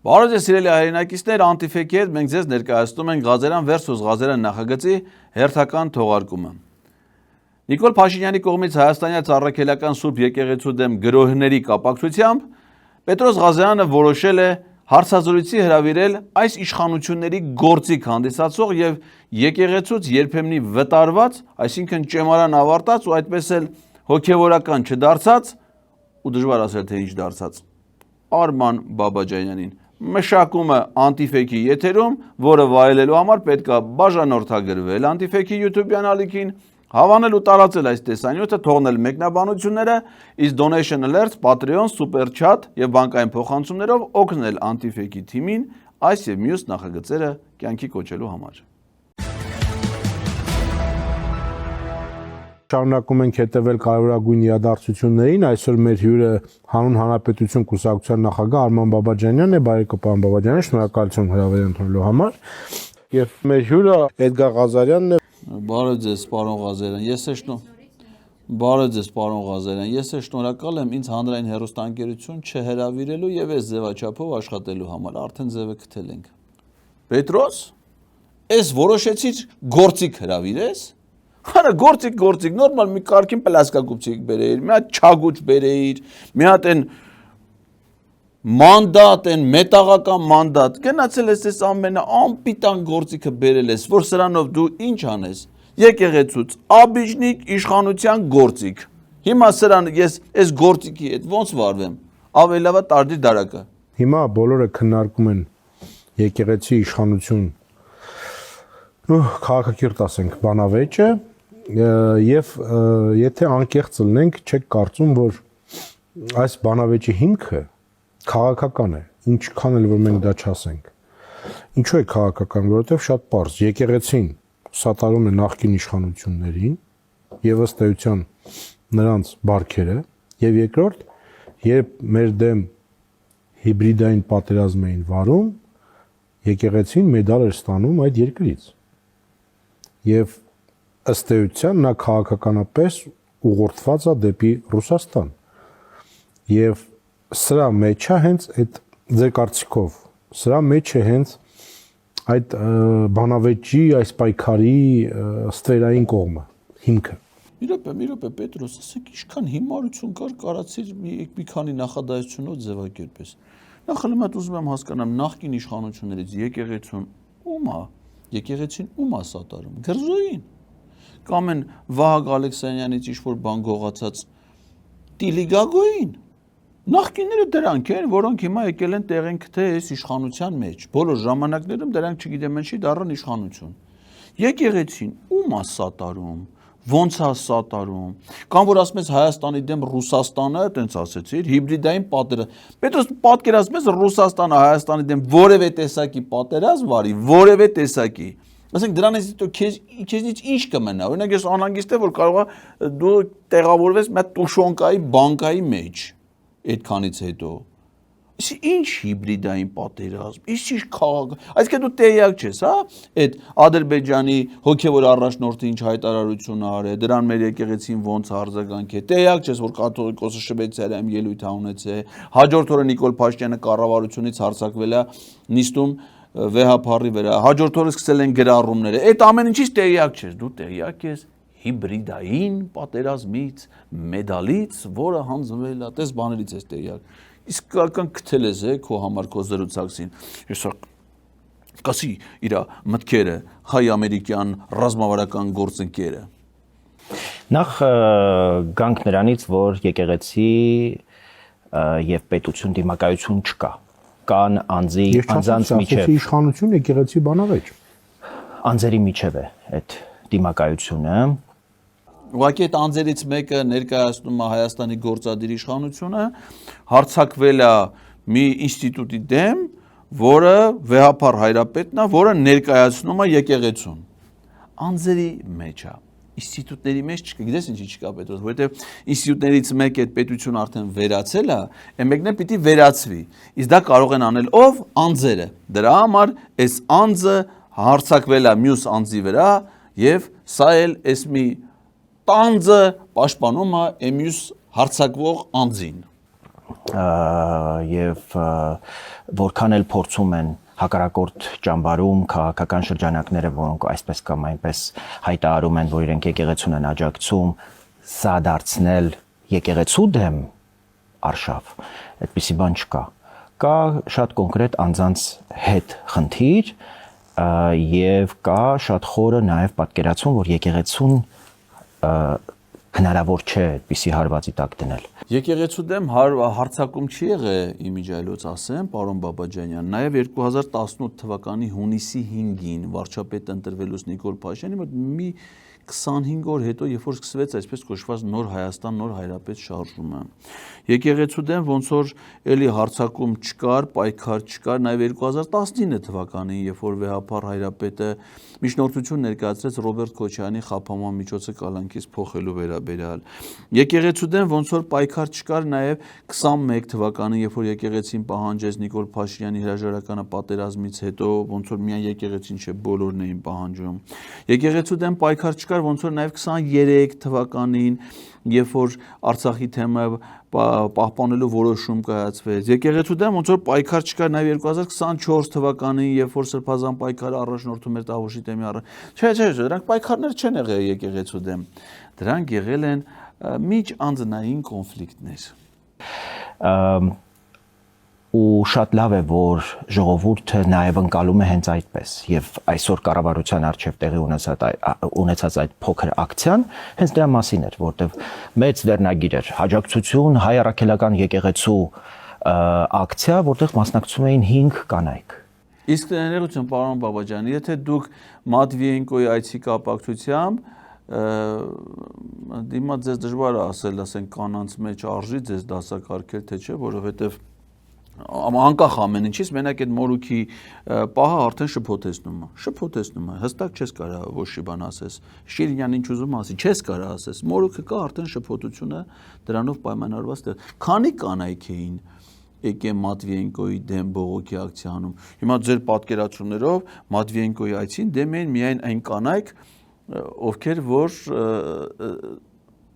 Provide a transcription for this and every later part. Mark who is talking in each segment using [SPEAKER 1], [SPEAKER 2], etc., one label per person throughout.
[SPEAKER 1] Բարև ձեզ սիրելի հայրենակիցներ, Անտիֆեքի հետ մենք ձեզ ներկայացնում ենք Ղազարյան versus Ղազարյան նախագծի հերթական թողարկումը։ Նիկոլ Փաշինյանի կողմից հայաստանյան առաքելական Սուրբ եկեղեցու դեմ գրոհների կապակցությամբ Պետրոս Ղազարյանը որոշել է հարցազրույցի հրավիրել այս իշխանությունների գործիք հանդիսացող եւ եկեղեցուց երբեմնի վտարված, այսինքն ճեմարան ավարտած ու այդպես էլ հոգեվորական չդարձած ու դժվար ասել թե ինչ դարձած Արման Բաբաջանյանին մշակումը Անտիֆեքի եթերում, որը վայելելու համար պետք է բաժանորդագրվել Անտիֆեքի YouTube-յան ալիքին, հավանել ու տարածել այս տեսանյութը, թողնել մեկնաբանությունները, իսկ Donation Alert, Patreon, Super Chat եւ բանկային փոխանցումներով օգնել Անտիֆեքի թիմին այս եւ մյուս նախագծերը կյանքի կոչելու համար։
[SPEAKER 2] Շարունակում ենք հետևել կարևորագույն իրադարձություններին, այսօր մեր հյուրը Հանուն Հանրապետություն կուսակցության նախագահ Արման Բաբաջանյանն է, բարեկարգ պարոն Բաբաջանյան, շնորհակալություն հրավեր ընդունելու համար, եւ մեր հյուրը Էդգար Ղազարյանն է։
[SPEAKER 1] Բարև ձեզ, պարոն Ղազարյան, Բարև ձեզ, պարոն Ղազարյան, ես շնորհակալ եմ ինձ հանրային հեռուստաընկերություն չհրավիրելու եւ այս ձևաչափով աշխատելու համար, արդեն ձևը գտել ենք։ Պետրոս, այս որոշեցիր գործիք հրավիրես։ Հələ գործիք, նորմալ մի կարգին պլասկակուպցիկ բերեիր, մի հատ չագուճ բերեիր, մի հատ են մանդատ, են մետաղական մանդատ, գնացել ես ամենը անպիտան գործիքը բերել ես, որ սրանով դու ինչ անես, եկեղեցուց, աբիջնիկ իշխանության գործիք, հիմա սրան ես այս գործիքի հետ ոնց վարվեմ, ավելավա տարդի դարակը։
[SPEAKER 2] Հիմա բոլորը քննարկում են եկեղեցի իշխանություն, քաղաքակիրթ ասենք բանավեճը, եւ եթե անկեղծ լինենք, չեք կարծում, որ այս բանավեճի հիմքը քաղաքական է, ինչքան էլ որ մենք դա չասենք։ Ինչու է քաղաքական, որովհետեւ շատ պարզ, եկեղեցին սատարում է նախկին իշխանություններին եւ ըստ էության նրանց բարքերը, եւ երկրորդ, երբ մեր դեմ հիբրիդային պատերազմ էին վարում, եկեղեցին մեդալ էր ստանում այդ երկրից։ Եվ ըստ էության նա քաղաքականապես ուղղորդված է դեպի Ռուսաստան։ Եվ սրա մեջ է հենց այդ ձեր կարծիքով, սրա մեջ է հենց այդ բանավեճի, այս պայքարի ստվերային կողմը, հիմքը։
[SPEAKER 1] Մի րոպե, Պետրոս, ասեք ինչքան հիմարություն կար, կարացիր մի քանի նախադասությունով ձևակերպես։ Նախ հենց ուզում եմ հասկանամ նախկին իշխանություններից եկեղեցուն ում է, եկեղեցին ում է սատարում, Գրզոյին, կամ են Վահագ Ալեքսանյանից ինչ-որ բան գողացած Տիլիգագոյին, նախկինները դրանք են, որոնք հիմա եկել են տեղեն գտել այս իշխանության մեջ, բոլոր ժամանակներում դրանք չգիտեմ ինչի դառան իշխանություն։ Եկեղեցին ում է սատարում, ոնց է սատարում, կամ որ ասում ես Հայաստանի դեմ Ռուսաստանը, տենց ասեցիր, հիբրիդային պատերազմ։ Պետք է պատկերացնես Ռուսաստանը Հայաստանի դեմ որևէ տեսակի պատերազմ վարի, որևէ տեսակի։ Ասենք դրանից հետո քեզնից ինչ կմնա։ Օրինակ ես անհանգիստ եմ, որ կարող է դու տեղավորվես մի տուշոնկայի բանկայի մեջ այդքանից հետո։ Իսկ ինչ հիբրիդային պատերազմ, ինչ քաղաք, այսինքն դու տեղյակ ես, հա, այդ Ադրբեջանի հոգևոր առաջնորդը ինչ հայտարարություն արել, դրան մեր եկեղեցին ոնց արձագանք է, տեղյակ ես, որ կաթողիկոսը Շվեյցարիայում ելույթ ունեցել, հաջորդ օրը Նիկոլ Փաշինյանը կառավարությունից հարձակվել է նիստում վեհափառի վրա, հաջորդ օրը սկսել են գրառումները, այդ ամեն ինչից տեղյակ ես, դու տեղյակ ես հիբրիդային պատերազմից, մեդալից, որը հանձնվել է, տես բաներից ես տեղյակ։ Իսկ կարքան գտել ես քո համար քո զրուցակցին։ Հեսա կասի իր մտքերը հայ-ամերիկյան ռազմավարական գործընկերը։
[SPEAKER 3] Նախ գանք նրանից, որ եկեղեցի եւ պետություն դիմակայություն չկա։ Կան անձանց միջև
[SPEAKER 2] իշխանություն եկեղեցի բանավեճ։
[SPEAKER 3] Անձերի միջև է այդ դիմակայությունը։
[SPEAKER 1] Ուղղակի այդ անձերից մեկը ներկայացնում է Հայաստանի գործադիր իշխանությունը, հարձակվել է մի ինստիտուտի դեմ, որը վեհափառ հայրապետն է, որը ներկայացնում է եկեղեցուն։ Անձերի մեջ է, ինստիտուտների մեջ չկա, գիտես ինչի չկա Պետրոս, որովհետև ինստիտուտներից մեկը այդ պետությունը արդեն վերացել է, այն մեկն էլ պիտի վերացվի։ Իսկ դա կարող են անել ով? Անձերը։ Դրա համար այս անձը հարձակվել է մյուս անձի վրա եւ սա էլ էս մի տանձը պաշտպանում է մյուս հարձակվող անձին։
[SPEAKER 3] եւ որքան էլ փորձում են հակառակորդ ճամբարում քաղաքական շրջանակները, որոնք այսպես կամ այնպես հայտարարում են, որ իրենք եկեղեցուն են աջակցում, սա դարձնել եկեղեցու դեմ արշավ, այդպիսի բան չկա։ Կա շատ կոնկրետ անձանց հետ խնդիր եւ կա շատ խորը նաեւ պատկերացում, որ եկեղեցուն հնարավոր չէ այդպիսի հարվածի տակ դնել։
[SPEAKER 1] Եկեղեցու դեմ հարցակում չի եղել իմիջայլոց ասեմ, պարոն Բաբաջանյան, նաև 2018 թվականի հունիսի 5-ին վարչապետ ընտրվելուց Նիկոլ Փաշինյանի մոտ մի 25 օր հետո, երբ որ սկսվեց այսպես կոչված նոր Հայաստան, նոր հայրապետ շարժումը։ Եկեղեցու դեմ ոնց որ էլի հարցակում չկար, պայքար չկար, նաև 2019 թվականին, երբ որ վեհապար հայրապետը միջնորդություն ներկայացրեց Ռոբերտ Քոչարյանի խափանման միջոցը կալանքից փոխելու վերաբերյալ։ Եկեղեցու դեմ ոնց որ պայքար չկար նաև 21 թվականին, երբ որ եկեղեցին պահանջեց Նիկոլ Փաշինյանի հրաժարականը պատերազմից հետո, ոնց որ միայն եկեղեցին չէ, բոլորն էին պահանջում։ Եկեղեցու դեմ պայքար չկար ոնց որ նաև 23 թվականին, երբ որ Արցախի թեմը պահպանելու որոշում կայացվեց։ Եկեղեցու դեմ ոնց որ պայքար չկար նաև 2024 թվականին, երբ որ սրբազան պայքարը առաջնորդում էր Տավուշի թեմի Չէ, դրանք պայքարներ չեն եղել եկեղեցու դեմ։ Դրանք եղել են միջանձնային կոնֆլիկտներ։
[SPEAKER 3] Ու շատ լավ է, որ ժողովուրդը նաև ընկալում է հենց այդպես եւ այսօր կառավարության արչեւ տեղի ունեցած այդ փոքր ակցիան հենց դրա մասին էր, որտեղ մեծ վերնագիր էր հաջակցություն հայ առաքելական եկեղեցու ակցիա, որտեղ մասնակցում էին 5 կանայք։
[SPEAKER 1] Իսկ ներողություն պարոն Բաբաջան, եթե դուք Մատվիենկոյի այցի կապակցությամբ դիմաց ձեզ դժվար է ասել, ասենք կանանց մեջ արժի ձեզ դասակարգել, թե չէ, որովհետեւ անկախ ամեն ինչից մենակ այդ մորուքի պահը արդեն շփոթեցնում է, հստակ չես կարա ոչ մի բան ասես, Շիրինյան ինչ ուզում ասի, չես կարա ասես, մորուքը կա արդեն շփոթությունը դրանով պայմանավորված է։ Քանի կանայք էին եկել Մատվիենկոյի դեմ բողոքի ակցիանում։ Հիմա ձեր պատկերացումներով Մատվիենկոյի այցին դեմ էին միայն այն կանայք, ովքեր որ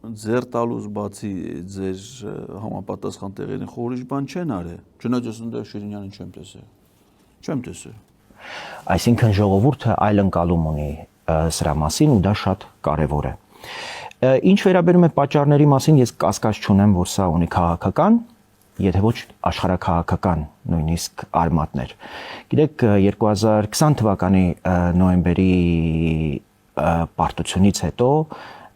[SPEAKER 1] ձեր տալուց բացի ձեր համապատասխան տեղերին խորիչ բան չեն արել։ Չնայած ես ընդդեմ Շիրինյանին չեմ տեսել։
[SPEAKER 3] Այսինքն ժողովուրդը այլ ընկալում ունի սրա մասին ու դա շատ կարևոր է։ Ինչ վերաբերում է պատճառների մասին, ես կասկած չունեմ, որ սա ունի քաղաքական, եթե ոչ աշխարհաքաղաքական նույնիսկ արմատներ։ Գիտեք, 2020 թվականի նոյեմբերի պարտությունից հետո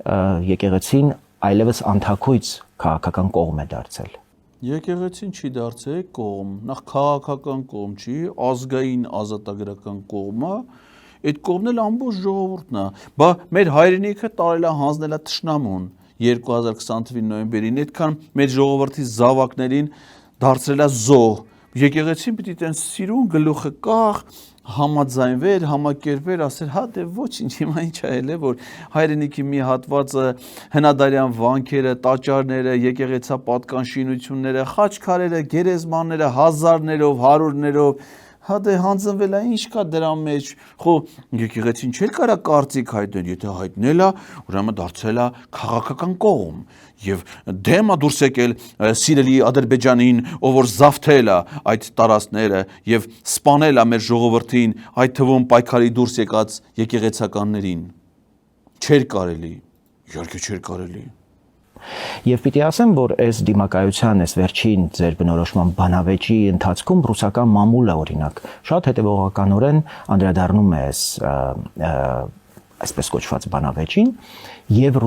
[SPEAKER 3] եկեղեցին այլևս անթաքույց քաղաքական կողմ է դարձել։
[SPEAKER 1] Եկեղեցին չի դարձել կողմ, նախ քաղաքական կողմ չի, ազգային ազատագրական կողմ է, այդ կողմն էլ ամբողջ ժողովուրդն է։ Բա մեր հայրենիքը տարել է հանձնել է թշնամուն 2020 թվականի նոյեմբերին, այդքան մեր ժողովրդի զավակներին դարձրել է զոհ։ Եկեղեցին պիտի տենց սիրուն գլուխը կախ համաձայնվեր, համակերպեր, ասեր, հա դե ոչինչ, հիմա ինչ այլ է, որ հայրենիքի մի հատվածը հնադարյան վանքերը, տաճարները, եկեղեցապատկան շինությունները, խաչքարերը, գերեզմանները, հազարներով, հարյուրներով, հա դե հանձնվել է, ինչ կա դրա մեջ, խո եկեղեցին չէր կարա կարծիք հայտնել, եթե հայտնել է, ուրեմն դարձել է քաղաքական կողմ եւ դեմ է դուրս եկել սիրելի Ադրբեջանին, ով որ զավթել է այդ տարածքները եւ սպանել է մեր ժողովրդին, այդ թվում պայքարի դուրս եկած եկեղեցականներին։ Չէր կարելի, իհարկե չէր կարելի։
[SPEAKER 3] Եվ պիտի ասեմ, որ այս դիմակայության, այս վերջին ձեր բնորոշման բանավեճի ընթացքում ռուսական մամուլը օրինակ շատ հետևողականորեն անդրադառնում է այսպես կոչված բանավեճին եւ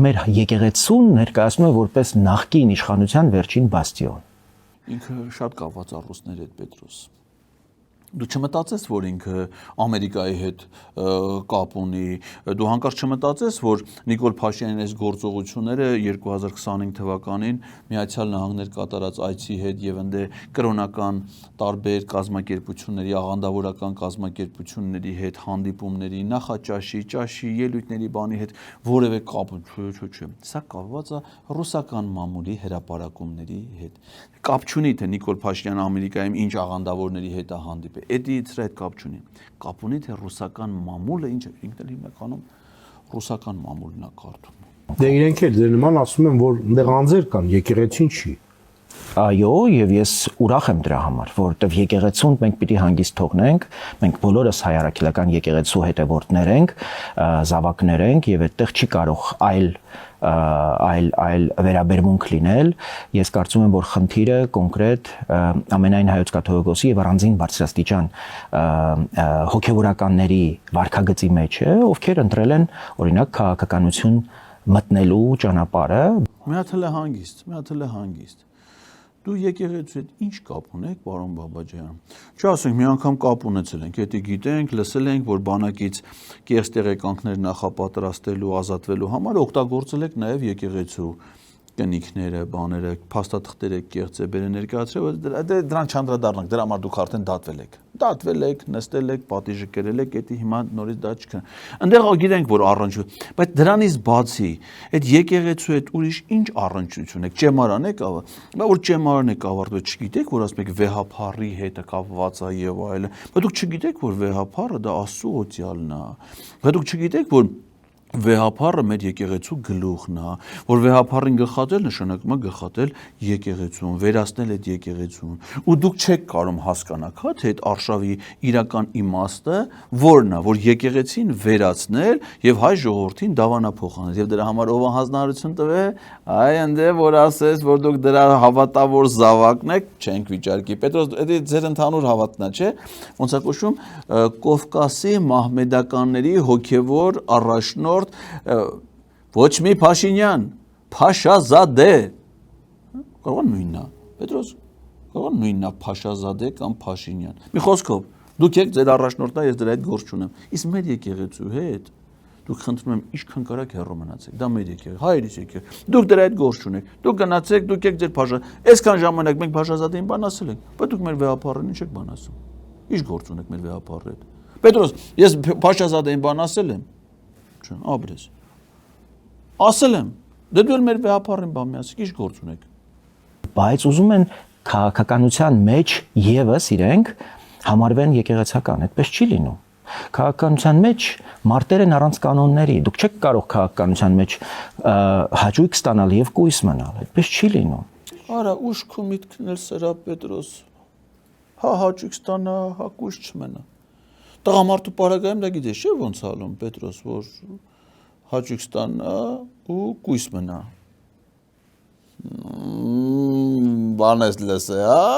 [SPEAKER 3] մեր եկեղեցուն ներկայացնում է որպես նախկին իշխանության վերջին բաստիոն։
[SPEAKER 1] Ինքը շատ կապված է ռուսների հետ Պետրոս։ Դու չմտածես, որ ինքը Ամերիկայի հետ կապ ունի, դու հանկարծ չմտածես, որ Նիկոլ Փաշինյանի այս գործողությունները 2025 թվականին Միացյալ Նահանգներ կատարած այցի հետ եւ ընդ կրոնական տարբեր կազմակերպությունների, աղանդավորական կազմակերպությունների հետ հանդիպումների, նախաճաշի, ճաշի, ելույթների բանի հետ որևէ կապ չէ։ Սա կապված է ռուսական մամուլի հրապարակումների հետ։ Կապ չունի, թե Նիկոլ Փաշինյանը Ամերիկայում ինչ աղանդավորների հետ է հանդիպել։ Էդի դրա հետ կապ չունի։ Կապ ունի, թե ռուսական մամուլը ինչ է, ինքն էլ հիմնականում ռուսական մամուլն է կարդում։
[SPEAKER 2] Դե իրենք էլ ձեր նման ասում են, որ այնտեղ անձեր կան, եկեղեցին չի։
[SPEAKER 3] Այո, եւ ես ուրախ եմ դրա համար, որովհետեւ եկեղեցուն մենք պիտի հանգիստ թողնենք, մենք բոլորս հայ առաքելական եկեղեցու հետևորդներ ենք, զավակներ ենք եւ այդտեղ չի կարող այլ վերաբերմունք լինել։ Ես կարծում եմ, որ խնդիրը կոնկրետ ամենայն հայոց կաթողիկոսի եւ առանձին բարձրաստիճան հոգեվորականների վարքագծի մեջ է, ովքեր ընտրել են օրինակ քաղաքականություն մտնելու ճանապարհը։
[SPEAKER 1] Մի հատ էլ է հանգիստ։ Դու եկեղեցու հետ ինչ կապ ունեք, պարոն Բաբաջյան։ Չասենք, մի անգամ կապ ունեցել ենք, եթե գիտենք, լսել ենք, որ բանակից կեղծ տեղեկանքներ նախապատրաստելու, ազատվելու համար օգտագործել եք նաև եկեղեցու կնիքները, բաները, փաստաթղթերը կեղծ է բերել ներկայացրել, դրան չանդրադառնանք, դրա համար դուք արդեն դատվել եք, նստել եք, պատիժը կերել եք, դա հիմա նորից դա չկա։ Այնտեղ գիտենք, որ առնչություն, բայց դրանից բացի, այդ եկեղեցու հետ ուրիշ ինչ առնչություն եք, ճեմարան եք ավա, որ ճեմարան եք ավարտվել, չգիտեք, որ ասում եք վեհափառի հետ կապված է եւ այլն, բայց դուք չգիտեք, որ վեհափառը դա Աստծո օծյալն է, բայց դուք չգիտեք, որ վեհափառը մեր եկեղեցու գլուխն է, որ վեհափառին գլխատել նշանակում է գլխատել եկեղեցուն, վերացնել այդ եկեղեցուն, ու դուք չեք կարող հասկանալ, թե այդ արշավի իրական իմաստը որն է, որ եկեղեցին վերացնել եւ հայ ժողովրդին դավանափոխանել, եւ դրա համար ով հանձնարարություն տվե, այ ընդ որ ասես, որ դուք դրա հավատավոր զավակն եք, չենք վիճարկի։ Պետրոս, դա ձեր ընդհանուր հավատն է, չէ՞։ Ոնց է կոչվում, Կովկասի մահմեդականների հոգևոր առաջնորդ ոչ մի Փաշինյան, Փաշազադե, կարող է նույնն է, Պետրոս, կարող է նույնն է Փաշազադե կամ Փաշինյան։ Մի խոսքով, դուք եք ձեր առաջնորդն է, ես դրա հետ գործ չունեմ։ Իսկ մեր եկեղեցու հետ դուք խնդրում եմ ինչքան կարաք հեռու մնացեք, դա մեր եկեղեցի, հայերիս եկեղեցի։ Դուք դրա հետ գործ չունեք։ Դուք գնացեք, դուք եք ձեր Փաշա, այսքան ժամանակ մենք Փաշազադեին բան ասել ենք, բայց դուք մեր վեհապառին ինչ եք բան ասում։ Ինչ գործ ունեք մեր վեհապառի հետ։ Պետրոս, ես Փաշազադեին բան ասել եմ։ Չէ, աբրես։ Ասել եմ, դե դու մեր վեհապառին բան մի ասեք, ինչ գործ ունեք։
[SPEAKER 3] Բայց ուզում են քաղաքականության մեջ եւս իրենք համարվեն եկեղեցական, այդպես չի լինում։ Քաղաքականության մեջ մարտեր են առանց կանոնների։ Դուք չեք կարող քաղաքականության մեջ հաճույք ստանալ եւ կույս մնալ, այդպես չի լինում։
[SPEAKER 1] Արա, ուշ քո միտքն էլ սրա Պետրոս։ Հա հաճույք ստանա, հա կույս չմնա։ Տղամարդու պարագայում դա գիտես, չէ՞ ոնց ալում Պետրոս, որ հաճույք ստանա ու կույս մնա։ Բան ես լսե, հա։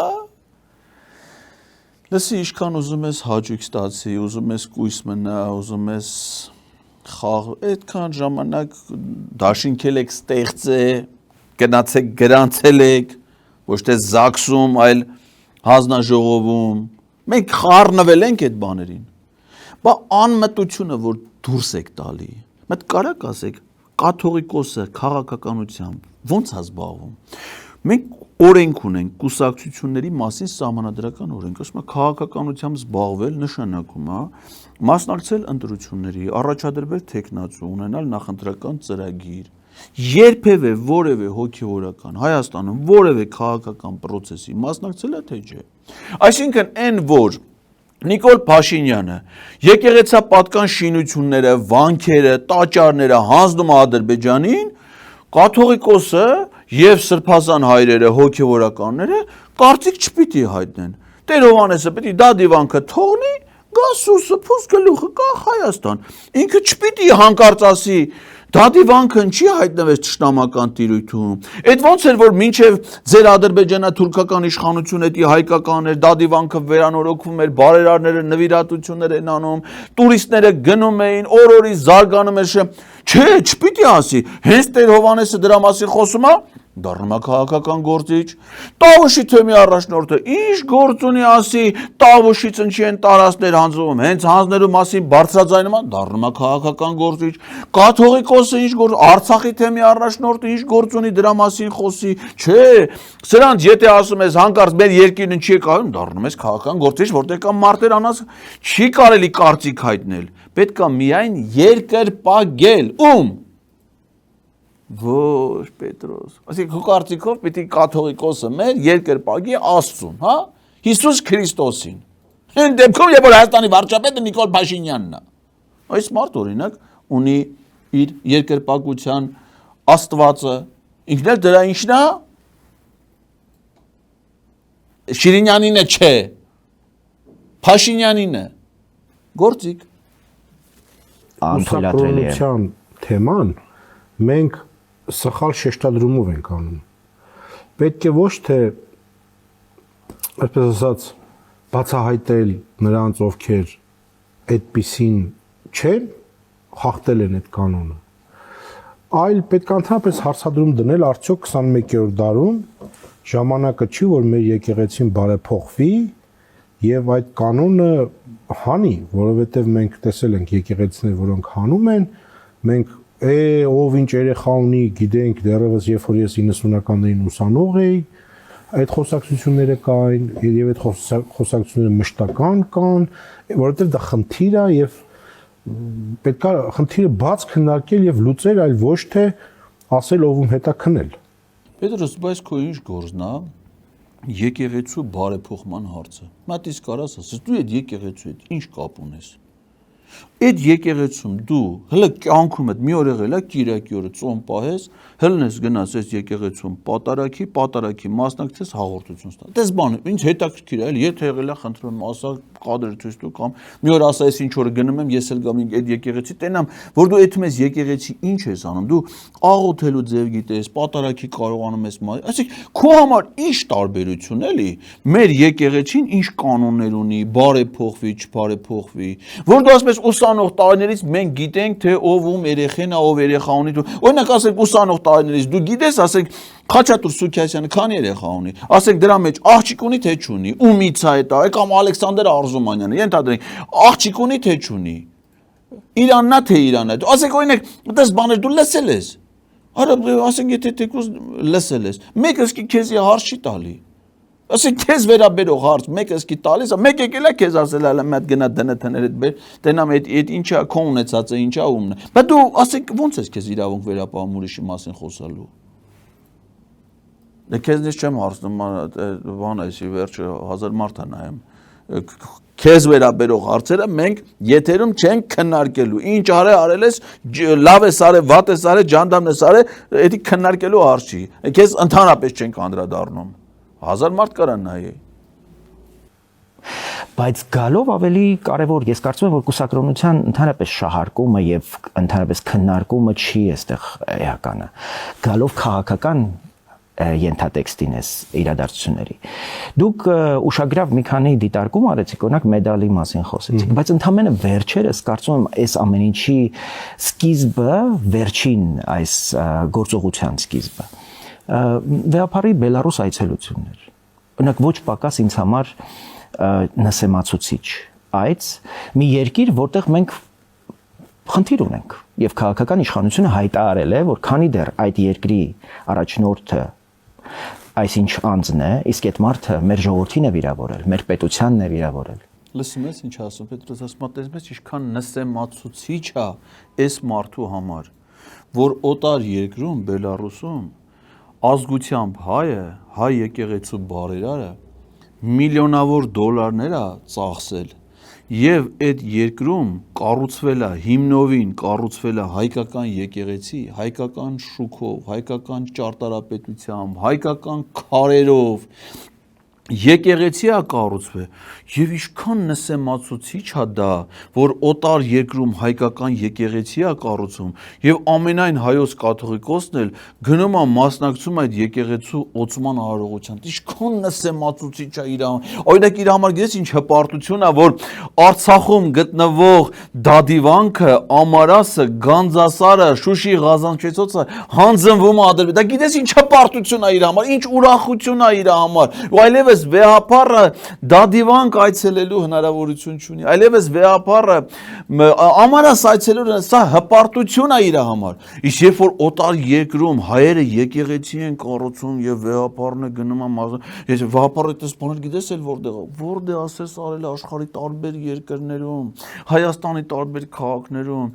[SPEAKER 1] Լսի, ինչքան ուզում ես հաճույք ստացի, ուզում ես կույս մնա, ուզում ես խաղ, այդքան ժամանակ դաշինքել եք ստեղծե, գնացեք գրանցել եք, ոչ թե զաքսում, այլ հանձնաժողովում։ Մենք խառնվել ենք այդ բաներին։ Բա անմտությունը, որ դուրս եք տալի, մեկ կարակ ասեք, կաթողիկոսը քաղաքականությամբ ո՞նց է զբաղվում։ Մենք օրենք ունենք կուսակցությունների մասին սահմանադրական օրենք, ասում է քաղաքականությամբ զբաղվել նշանակում է մասնակցել ընտրությունների, առաջադրվել թեկնածու, ունենալ նախընտրական ծրագիր, երբևէ որևէ հոգևորական Հայաստանում որևէ քաղաքական process-ի մասնակցել է թե չէ։ Այսինքն այն որ Նիկոլ Փաշինյանը եկեղեցապատկան շինությունները, վանքերը, տաճարները հանձնում է Ադրբեջանին, կաթողիկոսը եւ սրբազան հայրերը, հոգևորականները կարծիք չպիտի հայտնեն։ Տեր Հովհաննեսը պիտի դա դիվանքը թողնի, գա Սուսը փուս գլուխը կա Հայաստան։ Ինքը չպիտի հանկարծ ասի դա դիվանքը ինչի հայտնվեց ճշտամական տիրույթում։ Այդ ոնց էր որ մինչև ձեր ադրբեջանա-թուրքական իշխանությունը դի հայկական էր, դա դիվանքը վերանորոգվում էր, բարերարները նվիրատություններ են անում, տուրիստները գնում էին, օր-օրի զարգանում էր։ Չէ, չպիտի ասի։ Հենց Տեր Հովհաննեսը դրա մասին խոսում է, դառնում է քաղաքական գործիչ։ Տավուշի թեմի առաջնորդը ինչ գործ ունի ասի, Տավուշից ինչի են տարածքներ հանձնվում, հենց հանձնելու մասին բարձրաձայնում է, դառնում է քաղաքական գործիչ։ Կաթողիկոսը ինչ գործ, Արցախի թեմի առաջնորդը ինչ գործ ունի դրա մասին խոսի, չէ։ Սրանց եթե ասում ես հանկարծ մեր երկիրն ինչի է կայում, դառնում ես քաղաքական գործիչ, որտեղ կա մարտեր անաս, չի կարելի կարծիք հայտնել։ Պետք է միայն երկրպագել։ Ում Ոչ, Պետրոս։ Այսինքն քո կարծիքով պիտի կաթողիկոսը մեր երկրպագի Աստծուն, հա? Հիսուս Քրիստոսին։ Այն դեպքում, երբ որ Հայաստանի վարչապետը Նիկոլ Փաշինյանն է։ Այս մարդ օրինակ ունի իր երկրպագության Աստվածը, ինքն էլ դրա ինչն է Շիրինյանին է չէ։ Փաշինյանին է։ Գործիկ։
[SPEAKER 3] Անթույլատրելի է։
[SPEAKER 2] Ուսակրոնության թեման մենք սխալ շեշտադրումով ենք անում։ Պետք է ոչ թե այսպես ասած բացահայտել նրանց, ովքեր այդպիսին չեն, խախտել են այդ կանոնը, այլ պետք է ընդհանրապես հարցադրում դնել, արդյոք 21-րդ դարում ժամանակը չի, որ մեր եկեղեցին բարեփոխվի եւ այդ կանոնը հանի, որովհետեւ մենք տեսել ենք եկեղեցիներ, որոնք հանում են, մենք ով ինչ երեխա ունի, գիտենք դեռևս երբ որ ես 90-ականներին ուսանող էի, այդ խոսակցությունները կային եւ այդ խոսակցությունները մշտական կան, որովհետեւ դա խնդիր է եւ պետք է խնդիրը բաց քննարկել եւ լուծել, այլ ոչ թե ասել ովում հետա քնել։
[SPEAKER 1] Պետրոս, բայց քո ինչ գործն է եկեղեցու բարեփոխման հարցը։ Մատիս կարաս ասես, դու այդ եկեղեցու հետ ինչ կապ ունես։ Այդ եկեղեցում դու հələ կյանքում մի օր եղել է Կիրակի օրը ծոմ պահես, հելնես գնաս այս եկեղեցում պատարագի մասնակցես հաղորդություն ստանաս։ Դες բան, ինձ հետաքրքիր է, եթե եղել է խնդրում ասա կադրը ցույց տու կամ մի օր ասա ես ինչ օրը գնում եմ, ես էլ գամ այդ եկեղեցի տենամ, որ դու այդ մեզ եկեղեցի ինչ ես անում, դու աղոթելու ձև գիտես, պատարագի կարողանում ես, այսինքն քո համար ինչ տարբերություն էլի, մեր եկեղեցին ինչ կանոններ ունի, բարեփոխվի, չբարեփոխվի, որ դու ասես ուսանող տարիներից մենք գիտենք թե ով ում երեխան է, ով երեխա ունի, օրինակ ասենք ուսանող տարիներից դու գիտես, ասենք Խաչատուր Սուքիասյանը քանի երեխա ունի, ասենք դրա մեջ աղջիկ ունի թե չունի, ումից է դա, կամ Ալեքսանդր Արզումանյանը, ենթադրենք, աղջիկ ունի թե չունի, Իրանն է թե Իրանն է, ասենք օրինակ, այդպես բաներ դու լսել ես, արա ասենք եթե տեկուս լսել ես, մեկը սկի քեզ հարց չի տալի, ասենք քեզ վերաբերող հարց մեկը սկի տալիս, մեկ եկել է քեզ ասել հələ մի հատ գնա դնթներ այդ բեր, տենամ այդ ինչա քո ունեցած է, ինչա ումն է։ Բայց դու ասենք ոնց ես քեզ իրավունք վերապահում ուրիշի մասին խոսալու։ Դե քեզնից չեմ հարցնում, բան էսի վերջը 1000 մարդ է նայում։ Քեզ վերաբերող հարցերը մենք եթերում չենք քննարկելու։ Ինչ արել ես, լավ ես արել, վատ ես արել, ջանդամն ես արել, դա քննարկելու հարց չի։ Քեզ ընդհանրապես չենք անդրադառնում։ 1000 մարդ կարան նայի։
[SPEAKER 3] Բայց գալով ավելի կարևոր, ես կարծում եմ, որ կուսակրոնության ընդհանրապես շահարկումը եւ ընդհանրապես քննարկումը չի այստեղ էականը։ Գալով քաղաքական ենթատեքստին էս իրադարձությունների։ Դուք ուշագրավ մի քանի դիտարկում արեցիք, օրինակ մեդալի մասին խոսեցիք, բայց ընդամենը վերջերս կարծում եմ այս ամեն ինչի սկիզբը, վերջին այս գործողության սկիզբը Վեապարի Բելարուս այցելություններ։ Օրինակ ոչ պակաս ինձ համար նսեմացուցիչ այց մի երկիր, որտեղ մենք խնդիր ունենք եւ քաղաքական իշխանությունը հայտարարել է, որ քանի դեռ այդ երկրի առաջնորդը այսինչ անձն է, իսկ այդ մարդը մեր ժողովրդին է վիրավորել, մեր պետությանն է վիրավորել։
[SPEAKER 1] Լսում ես ինչ ասում, Պետրոս, ասում ես, տեսնես ինչքան նսեմացուցիչ է այս մարդու համար, որ օտար երկրում Բելարուսում ազգությամբ հայ եկեղեցու բարերարը միլիոնավոր դոլարներ է ծախսել եւ այդ երկրում կառուցվել է հիմնովին կառուցվել է հայկական եկեղեցի, հայկական շուքով, հայկական ճարտարապետությամբ, հայկական քարերով եկեղեցի է կառուցվել եւ ինչքան նսեմացուցիչ է դա, որ օտար երկրում հայկական եկեղեցի է կառուցում եւ ամենայն հայոց կաթողիկոսն էլ գնում է մասնակցում այդ եկեղեցու օծման արարողության։ Ինչքան նսեմացուցիչ է իր համար։ Օրինակ իր համար գիտես ինչ հպարտություն է, որ Արցախում գտնվող Դադիվանքը, Ամարասը, Գանձասարը, Շուշի Ղազանչեցոցը հանձնվում է Ադրբեջան։ Դա գիտես ինչ հպարտություն է իր համար, ինչ ուրախություն է իր համար։ Այլևս վեհապարը Դադիվանք այցելելու հնարավորություն չունի, այլևս վեհապարը Ամարաս այցելելու, սա հպարտություն է իր համար։ Իսկ երբ որ օտար երկրում հայերը եկեղեցի են կառուցում եւ վեհապարն է գնում է, ես վեհապարը այդպես բաներ գիտես էլ որտեղ ասես արել է աշխարհի տարբեր երկրներում, Հայաստանի տարբեր քաղաքներում,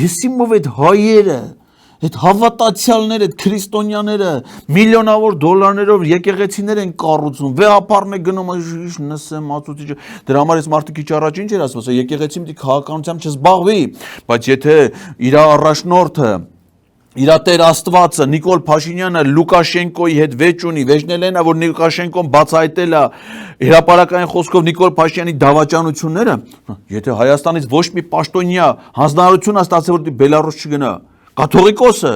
[SPEAKER 1] ես իմ այդ հայերը այդ հավատացյալները, այդ քրիստոնյաները միլիոնավոր դոլարներով եկեղեցիներ են կառուցում, վեհապարն է գնում, ինչ նսեմացուցիչ։ Դրա համար այս մարդը քիչ առաջ ինչ էր ասում, եկեղեցին պիտի քաղաքականությամբ չզբաղվի, բայց եթե իր առաջնորդը իր տեր Աստվածը Նիկոլ Փաշինյանը Լուկաշենկոյի հետ վեճ ունի, վեճնել են, որ Լուկաշենկոն բացահայտել է հրապարակային խոսքով Նիկոլ Փաշինյանի դավաճանությունները, եթե Հայաստանից ոչ մի պաշտոնյա հանձնարարություն է ստացել, որ Բելարուս չգնա, կաթողիկոսը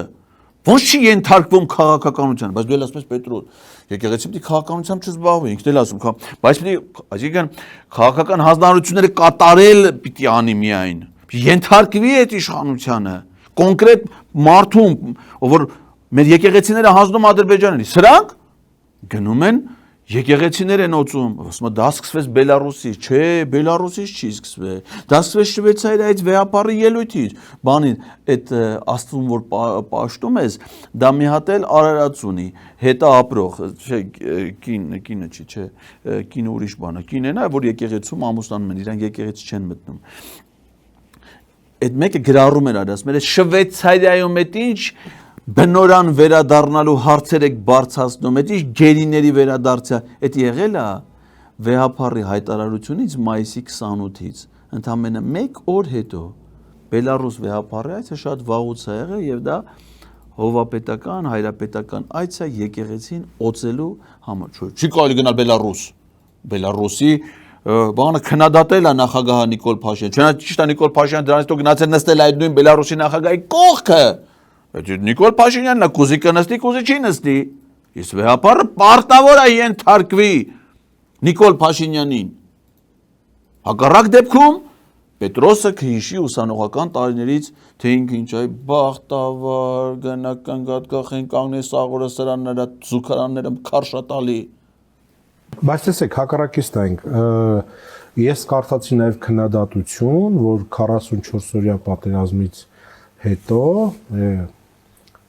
[SPEAKER 1] ոնց չի ենթարկվում քաղաքականության, բայց դու էլ ասում ես Պետրոս, եկեղեցին պիտի քաղաքականությամբ չզբաղվի, ինքն էլ ասում, բայց պիտի, այսինքն քաղաքական հանձնարարությունները կատարել պիտի անի միայն, ենթարկվի այդ իշխանությանը, կոնկրետ մարդում, որ մեր եկեղեցիները հանձնում Ադրբեջանին, սրանք գնում են եկեղեցիներ են օծում, ասում դա սկսվեց Բելարուսից, չէ, Բելարուսից չի սկսվել, դա սկսվեց Շվեյցարիայից վեհապարի ելույթից, բանին այդ աստծուն որ պաշտում ես, դա մի հատ էլ արարած ունի, հետա ապրող, չէ, կինը չի, չէ, կինը ուրիշ բան է, կինն է, որ եկեղեցում ամուսնանում են, իրանք եկեղեցի չեն մտնում։ Այդ մեկը գրառում էր ասում էր Շվեյցարիայում այդ ինչ բնորան վերադառնալու հարցեր եք բարձրացնում, այդ ինչ գերիների վերադարձը, այդ եղել է վեհապարի հայտարարությունից մայիսի 28-ից, ընդամենը 1 օր հետո Բելարուս վեհապարի այցը շատ վաղուց է եղել եւ դա հովապետական, հայրապետական այց է եկեղեցին օծելու համար։ Չի կարելի գնալ Բելարուս։ Բելարուսի բանը քննադատել է նախագահ Նիկոլ Փաշինյանը։ Չնայած ճիշտ է Նիկոլ Փաշինյանը դրանից հետո գնացել նստել այդ նույն Բելարուսի նախագահի կողքը։ Նիկոլ Փաշինյանն է կուզի կնստի, կուզի չի նստի։ Իսկ վեհապարը պարտավոր է ենթարկվի Նիկոլ Փաշինյանին։ Հակառակ դեպքում Պետրոսը քհիշի ուսանողական տարիներից, թե ինքը ինչ այ բախտավար, գնական գատկախեն կանգնի սաղորը սրանները, զուգարանները քարշատալի։
[SPEAKER 2] Բայց տեսեք, հակառակից տանք, ես կարդացի նաև քննադատություն, որ 44-օրյա պատերազմից հետո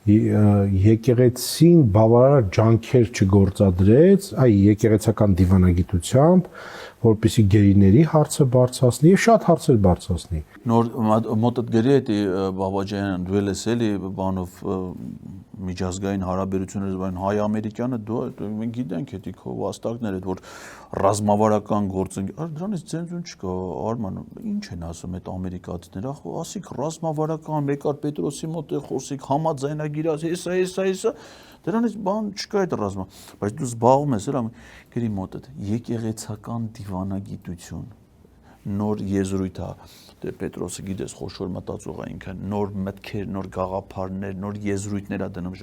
[SPEAKER 2] եկեղեցին բավարար ջանքեր չգործադրեց այ եկեղեցական դիվանագիտությամբ, որպեսզի գերիների հարցը բարձրացնի եւ շատ հարցեր բարձրացնի։
[SPEAKER 1] Նոր մոտդ գրի էի Բաբաջանյան դու ես էլի բանով միջազգային հարաբերությունները բան հայ-ամերիկյանը դու մենք գիտենք էդի քո վաստակները որ ռազմավարական գործընկեր դրանից ցենզուր չկա Արման ինչ են ասում այդ ամերիկացիները ասիկ ռազմավարական Մեկար Պետրոսի մոտ է խոսիկ համաձայնագիրած հեսա դրանից բան չկա այդ ռազմա բայց դու զբաղվում ես հələ գրի մոտդ եկեղեցական դիվանագիտություն նոր եզրույթ է դե Պետրոսը գիտես խոշոր մտածող է ինքը նոր մտքեր, նոր գաղափարներ, նոր եզրույթներ է դնում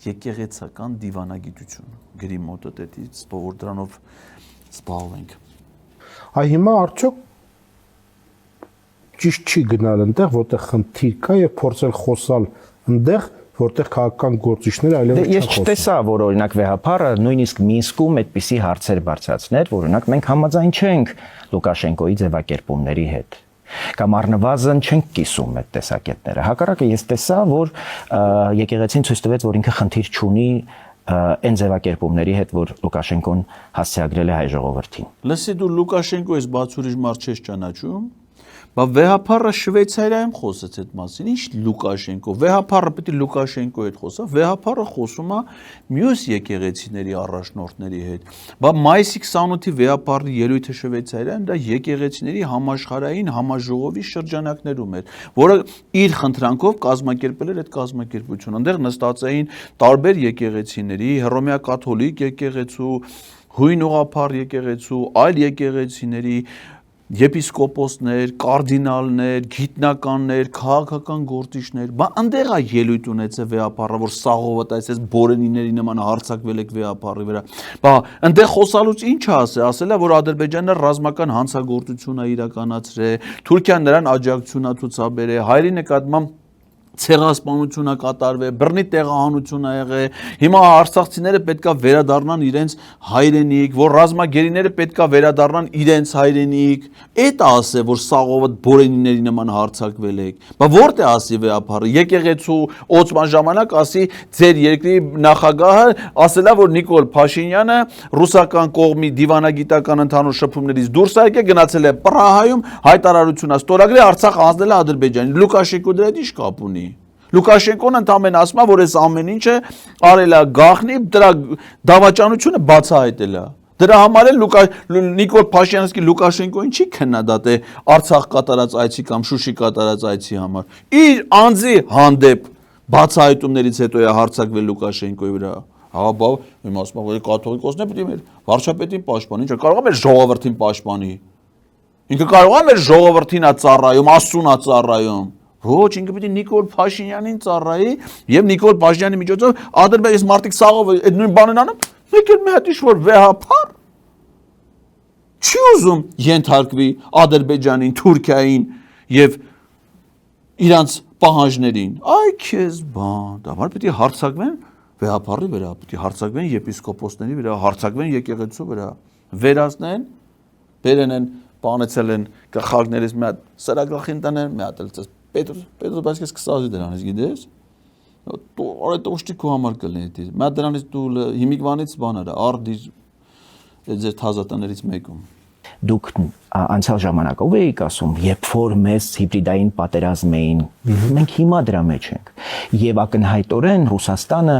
[SPEAKER 1] եկեղեցական դիվանագիտություն գրի մոտը դետից որ դրանով զբաղվենք
[SPEAKER 2] այ հիմա արդյոք ճիշտ չի գնալ այնտեղ որտեղ խնդիր կա եւ փորձել խոսալ այնտեղ որտեղ քաղաքական գործիչները այլևս չեն խոսում։ Ես
[SPEAKER 3] չտեսա, որ օրինակ վեհապարը նույնիսկ Մինսկում այդպիսի հարցեր բարձրացներ, որ օրինակ մենք համաձայն չենք Լուկաշենկոյի ձևակերպումների հետ։ Կամ առնվազն չենք կիսում այդ տեսակետները։ Հակառակը ես տեսա, որ եկեղեցին ցույց տվեց, որ ինքը խնդիր չունի այն ձևակերպումների հետ, որ Լուկաշենկոն հասցեագրել է հայ ժողովրդին։
[SPEAKER 1] Լսի դու Լուկաշենկոյից բաց ուրիշ մարդ չես ճանաչում։ Բա վեհապարը Շվեյցարիայում խոսեց այդ մասին, ինչ Լուկաշենկո, վեհապարը պետք է Լուկաշենկոյի հետ խոսա, վեհապարը խոսում է մյուս եկեղեցիների առաջնորդների հետ։ Բա մայիսի 28-ի վեհապարի ելույթը Շվեյցարիայում դա եկեղեցիների համաշխարհային համաժողովի շրջանակներում էր, որը իր խնդրանքով կազմակերպել էր այդ կազմակերպությունը։ Այնտեղ նստած էին տարբեր եկեղեցիների, Հռոմեա կաթոլիկ եկեղեցու, Հույն ուղղափառ եկեղեցու, այլ եկեղեցիների եպիսկոպոսներ, կարդինալներ, գիտնականներ, քաղաքական գործիչներ, բա այնտեղ է ելույթ ունեցել վեհապարը, որ սաղովը այսպես բորենիների նման հարցակվել եք վեհապարի վրա։ Բա այնտեղ խոսալուց ինչ է ասել է, որ Ադրբեջանը ռազմական հանցագործություն է իրականացրել, Թուրքիան նրան աջակցություն է ցուցաբերել, հայերի նկատմամբ ցեղասպանություն է կատարվել, բռնի տեղահանություն է եղել, հիմա արցախցիները պետքա վերադառնան իրենց հայրենիք, որ ռազմագերիները պետքա վերադառնան իրենց հայրենիք, այդ է ասել, որ սաղովը բորենիների նման հարցակվել եք, բա որտե ասի վեհապարը, եկեղեցու օծման ժամանակ ասի ձեր երկրի նախագահը ասելա, որ Նիկոլ Փաշինյանը ռուսական կողմի դիվանագիտական ընդհանուր շփումներից դուրս է եկել, գնացել է Պրահայում հայտարարություն է ստորագրել, Արցախ հանձնել է Ադրբեջանին, Լուկաշենկո դրա հետ ինչ կապ ունի։ Լուկաշենկոն ընդամենը ասում է, որ այս ամեն ինչը արել է գաղտնի, դրա դավաճանությունը բացահայտել է։ Դրա համար էլ Նիկոլ Փաշինյանը Լուկաշենկոին չի քննադատել Արցախ կատարած այցի կամ Շուշի կատարած այցի համար։ Իր անձի հանդեպ բացահայտումներից հետո է հարձակվել Լուկաշենկոյի վրա։ Հա, բա իմ ասում եմ, կաթողիկոսն է պիտի մեր վարչապետին պաշտպանի, ինչ կարող է մեր ժողովրդին պաշտպանի։ Ինքը կարող է մեր ժողովրդին ծառայում, Աստծուն ծառայում։ Ոչ, ինքը պիտի Նիկոլ Փաշինյանին ծառայի եւ Նիկոլ Փաշինյանի միջոցով ադրբեջանցի մարդիկ սաղով այդ նույն բանն անում, մեկ էլ մի հատ ինչ-որ վեհապար չի ուզում ենթարկվի Ադրբեջանին, Թուրքիային եւ իրանց պահանջներին։ Այ քեզ բան, դավար պիտի հարցակվեն վեհապարի վրա, պիտի հարցակվեն եպիսկոպոսների վրա, հարցակվեն եկեղեցու վրա, վերացնեն, բերեն են, բանեցել են գլխարկներից մի հատ սրագլխին տնեն, մի հատ էլ Պետրոս բայց ես կսազի դրանից գիտես։ Օրը տոշտի քո համար կլինի։ Մի հատ դրանից դու հիմիկվանից բան արա, արդիր ձեր թազատներից մեկում։
[SPEAKER 3] Դուք անցյալ ժամանակով եք ասում, երբ որ մեզ հիբրիդային պատերազմ էին, մենք հիմա դրա մեջ ենք։ Եվ ակնհայտորեն Ռուսաստանը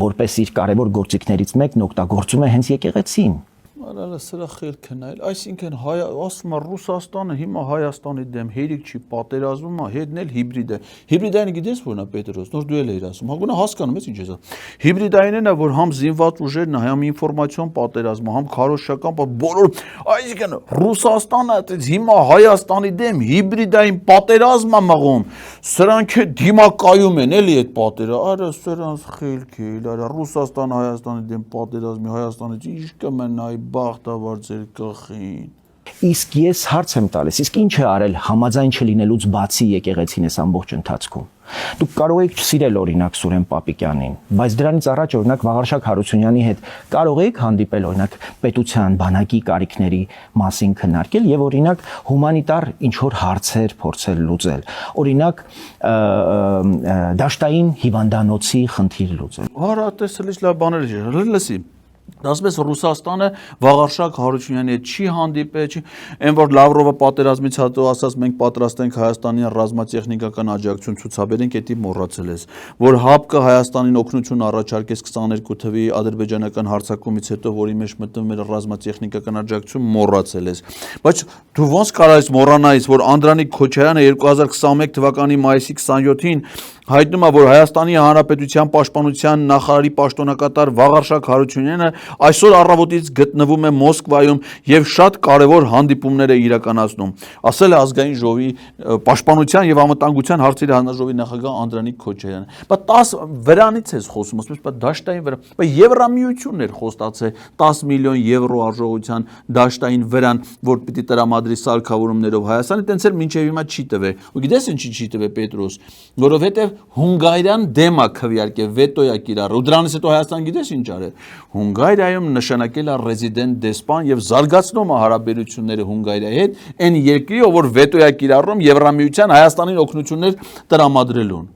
[SPEAKER 3] որպես իր կարևոր գործիքներից մեկն օգտագործում է հենց եկեղեցին։
[SPEAKER 1] Արալը սրա խելքն այլ, այսինքն ասում է Ռուսաստանը հիմա Հայաստանի դեմ հերիք չի պատերազմում, հետն էլ հիբրիդ է։ Հիբրիդային գիտես որն է Պետրոս, նոր դու էլ ես ասում, հագունա հասկանում ես ինչ ես։ Հիբրիդային է, որ համ զինված ուժերն է, համ ինֆորմացիոն պատերազմը, համ քարոզչական, բոլոր, այսինքն Ռուսաստանը հիմա Հայաստանի դեմ հիբրիդային պատերազմ է մղում, սրանք է դիմակայում են էլի այդ պատերը, արա սրանց խելքի, արա Ռուսաստանը Հայաստանի դեմ պատերազմի, Հայաստանից ինչ կմնա բախտավար ձեր գլխին։
[SPEAKER 3] Իսկ ես հարց եմ տալիս, իսկ ինչ է արել համաձայն չլինելուց բացի եկեղեցին այս ամբողջ ընթացքում։ Դուք կարող եք սիրել օրինակ Սուրեն Պապիկյանին, բայց դրանից առաջ օրինակ Վաղարշակ Հարությունյանի հետ կարող եք հանդիպել օրինակ պետության բանակի կարիքների մասին քննարկել եւ օրինակ հումանիտար ինչ որ հարցեր փորձել լուծել։ Օրինակ դաշտային հիվանդանոցի խնդիր լուծել։
[SPEAKER 1] Արա տեսել լավ բաներ է, լսի։ Ասես Ռուսաստանը Վաղարշակ Հարությունյանի հետ չի հանդիպել, այն որ Լավրովը պատերազմից հետո ասաց մենք պատրաստ ենք Հայաստանին ռազմատեխնիկական աջակցություն ցուցաբերենք, դա մոռացել ես, որ ՀԱՊԿ-ը Հայաստանին օգնություն առաջարկեց 22 թվականի ադրբեջանական հարձակումից հետո, որի մեջ մտնում էր ռազմատեխնիկական աջակցություն, մոռացել ես։ Բայց դու ոնց կարա մոռանայիս, որ Անդրանիկ Քոչարյանը 2021 թվականի մայիսի 27-ին հայտնում է, որ Հայաստանի Հանրապետության պաշտպանության նախարարի պաշտոնակատար Վաղարշակ Հարությունյանը այսօր առավոտից գտնվում է Մոսկվայում եւ շատ կարեւոր հանդիպումներ է իրականացնում։ Ասել է ազգային ժողովի պաշտպանության եւ անվտանգության հարցերի հանձնաժողովի նախագահ Անդրանիկ Քոչարյանը։ Բայց 10 վրանից ես խոսում, ասում ես, դաշտային վրա։ Բայց Եվրամիությունն էր խոստացել 10 միլիոն եվրո արժողության դաշտային վրան, որ պիտի տրամադրի սարքավորումներով Հայաստանի, տենց էլ մինչեւ հիմա չի տվել։ Ու գիտես ինչի չի տվել Պետրոս, որովհետեւ Հունգարիան դեմ է քվեարկել, վետո է կիրառել։ Ու դրանից հետո Հայաստան գիտես ինչ արել։ Հունգարիայում նշանակել է ռեզիդենտ դեսպան եւ զարգացնում է հարաբերությունները Հունգարիայի հետ, այն երկրի, ով որ վետո է կիրառում Եվրամիության Հայաստանին օգնություններ տրամադրելուն։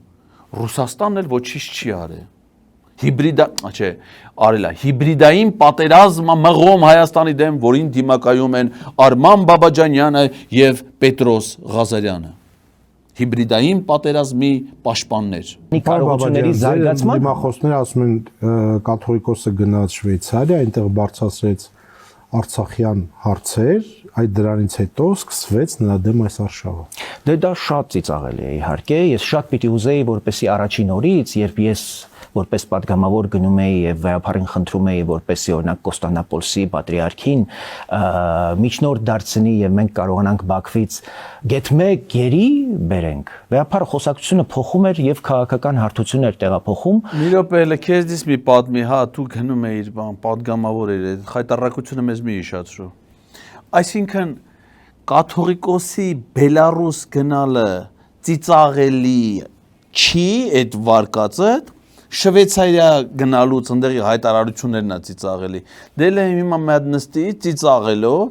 [SPEAKER 1] Ռուսաստանն էլ ոչինչ չի արել։ Հիբրիդային պատերազմ մղում Հայաստանի դեմ, որին դիմակայում են Արման Բաբաջանյանը եւ Պետրոս Ղազարյանը։ Հիբրիդային պատերազմի պաշտպաններ։
[SPEAKER 3] Կարողությունների զարգացման
[SPEAKER 2] դիմախոսները ասում են կաթողիկոսը գնաց Շվեյցարիա, այնտեղ բարձրացրեց Արցախյան հարցեր, այդ դրանից հետո սկսվեց նրա դեմ այս արշավը։
[SPEAKER 3] Դե դա շատ ծիծաղելի է իհարկե, ես շատ պիտի ուզեի, որպեսի առաջին օրից, երբ ես որպես падգամավոր գնում էի եւ վեհապարին խնդրում էի, որպեսի օրինակ Կոստանդնապոլսի պատրիարքին միջնորդ դարձնի եւ մենք կարողանանք Բաքվից գեթմե գերի բերենք։ Վեհապարը խոսակցությունը փոխում էր եւ քաղաքական հարթություններ տեղափոխում։
[SPEAKER 1] Մի րոպե, քեզ դից մի պատմի, հա, դու գնում էիր падգամավոր էր, խայտարակությունը մեզ մի հիշացրու։ Այսինքն կաթողիկոսի Բելարուս գնալը ծիծաղելի չի այդ վարկածը, Շվեյցարիա գնալուց ընդեղի հայտարարություններն է ծիծաղելի։ Դել եմ հիմա մի հատ նստի ծիծաղելով,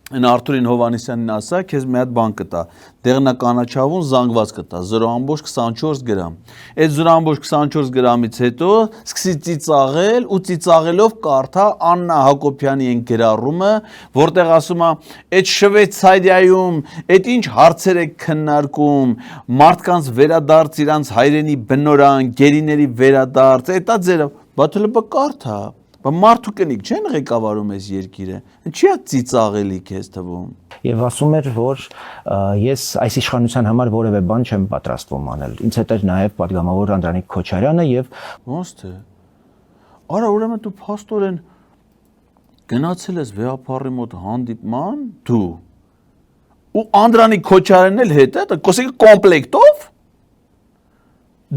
[SPEAKER 1] Այն Արթուրին Հովանեսյանին ասա, քեզ մի հատ բան կտա, դեղնականաչավուն զանգված կտա, 0.24 գրամ։ Այդ 0.24 գրամից հետո սկսի ծիծաղել ու ծիծաղելով կարդա Աննա Հակոբյանի են գրառումը, որտեղ ասում է, այդ Շվեյցարիայում այդ ինչ հարցեր եք քննարկում, մարդկանց վերադարձ իրանց հայրենի բնորան, գերիների վերադարձ, էտա ձերը, բաթելը կարդա։ Մարդու կնիկ չեն ղեկավարում այս երկիրը, ինչի՞ է ծիծաղելի քեզ թվում։
[SPEAKER 3] եւ ասում էր, որ ես այս իշխանության համար որևէ բան չեմ պատրաստվում անել։ Ինձ հետ էր նաեւ падգամավոր Անդրանիկ Քոչարյանը եւ
[SPEAKER 1] ոնց թե։ Արա ուրեմն դու փաստորեն գնացել ես վեհապարի մոտ հանդիպման դու ու Անդրանիկ Քոչարյանն էլ հետ է, կոսիկը կոմպլեկտով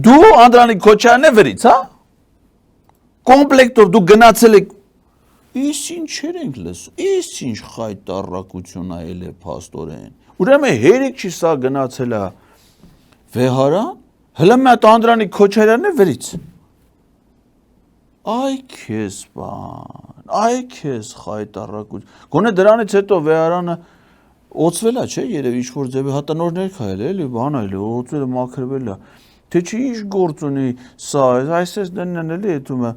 [SPEAKER 1] դու Անդրանիկ Քոչարյանն է վրից, հա? Կոմպլեկտով դու գնացել եք Իս ինչեր ենք լսում, իս ինչ խայտառակություն այլ է փաստորեն։ Ուրեմն հերիք չի սա գնացել է վեհարան, հələ մատ Անդրանիկ Քոչարյանն է վրից։ Այ քեզ բան, այ քեզ խայտառակություն։ Գոնե դրանից հետո վեհարանը օծվել է, չէ՞, երևի ինչ-որ ձևի հատանոր ներքայել է, էլի բան այլ է, օծվել է, մաքրվել է։ Թե չի ինչ գործ ունի սա, այսպես դենն էլի այդում է։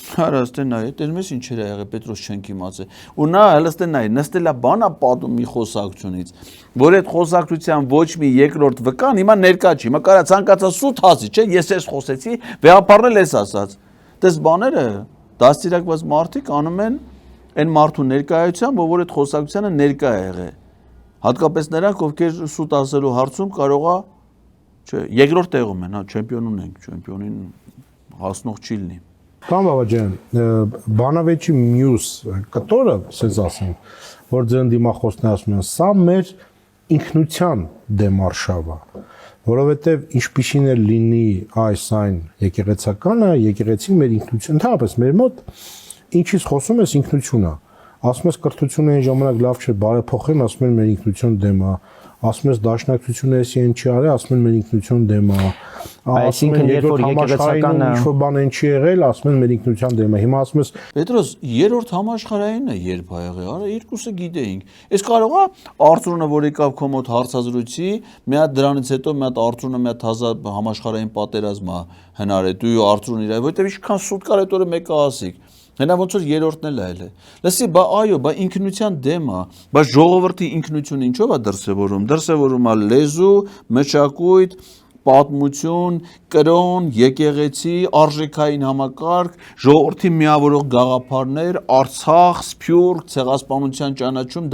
[SPEAKER 1] Հարաստեն նայ, տեսնում ես ինչեր է եղել, Պետրոս չենք իմացել։ Ու նա հəլստեն նայ, նստել է բանա պատում մի խոսակցությունից, որ այդ խոսակցության ոչ մի երկրորդ վկան հիմա ներկա չի, հիմա կարա ցանկացա սուտ հասի, չէ՞, ես էս խոսեցի, վեհապարն էս ասած։ Տես բաները դաստիարակված մարդիկ անում են այն մարդու ներկայությամբ, որ այդ խոսակցությանը ներկա է եղել։ Հատկապես նրանք, ովքեր սուտ ասելու հարցում կարողա, չէ, երկրորդ տեղում են, հա, չեմպիոն ունենք, չեմպիոնին հասնող չի լինի։
[SPEAKER 2] Պարոն Բաբաջյան, բանավեճի մյուս կտորը, ասես ասենք, որ ձեն դիմախոսն ասում են, սա մեր ինքնության դեմարշավ է, որովհետև ինչպիսին է լինի այս այն եկեղեցականը, եկեղեցին մեր ինքնություն, ընդհանրապես մեր մոտ ինչից խոսում ես ինքնություն է, ասում ես կրթությունը այն ժամանակ լավ չէ, բարեփոխեն, ասում են մեր ինքնություն դեմ է, ասում ես դաշնակցությունը էսի են չի արել, ասում են մեր ինքնություն դեմ է,
[SPEAKER 3] այսինքն երբ որ եկեղեցականը
[SPEAKER 2] ինչ-որ բան են չի եղել, ասում են մեր ինքնության դեմ է, հիմա ասում ես
[SPEAKER 1] Պետրոս, երրորդ համաշխարհայինն է երբ ա եղել, արա երկուսը գիտեինք։ Այս կարող է Արծրունը, որ եկավ քո մոտ հարցազրույցի, մի հատ դրանից հետո մի հատ Արծրունը մի հատ համաշխարհային պատերազմ է հնարել, դու Արծրուն իրար, որտեվ ինչքան սուտ կար այդ օրը մեկը ասիկ։ Հենա ոնց որ երրորդն էլ այլ է։ Լսի, բա այո, բա ինքնության դեմ է, բա ժողովրդի ինքնությունը ինչով է դրսևորում։ Դրսևորում է լեզու, մշակույթ, պատմություն, կրոն, եկեղեցի, արժեքային համակարգ, ժողովրդի միավորող գաղափարներ, Արցախ, Սփյուռք, ցեղասպանության ճանաչում,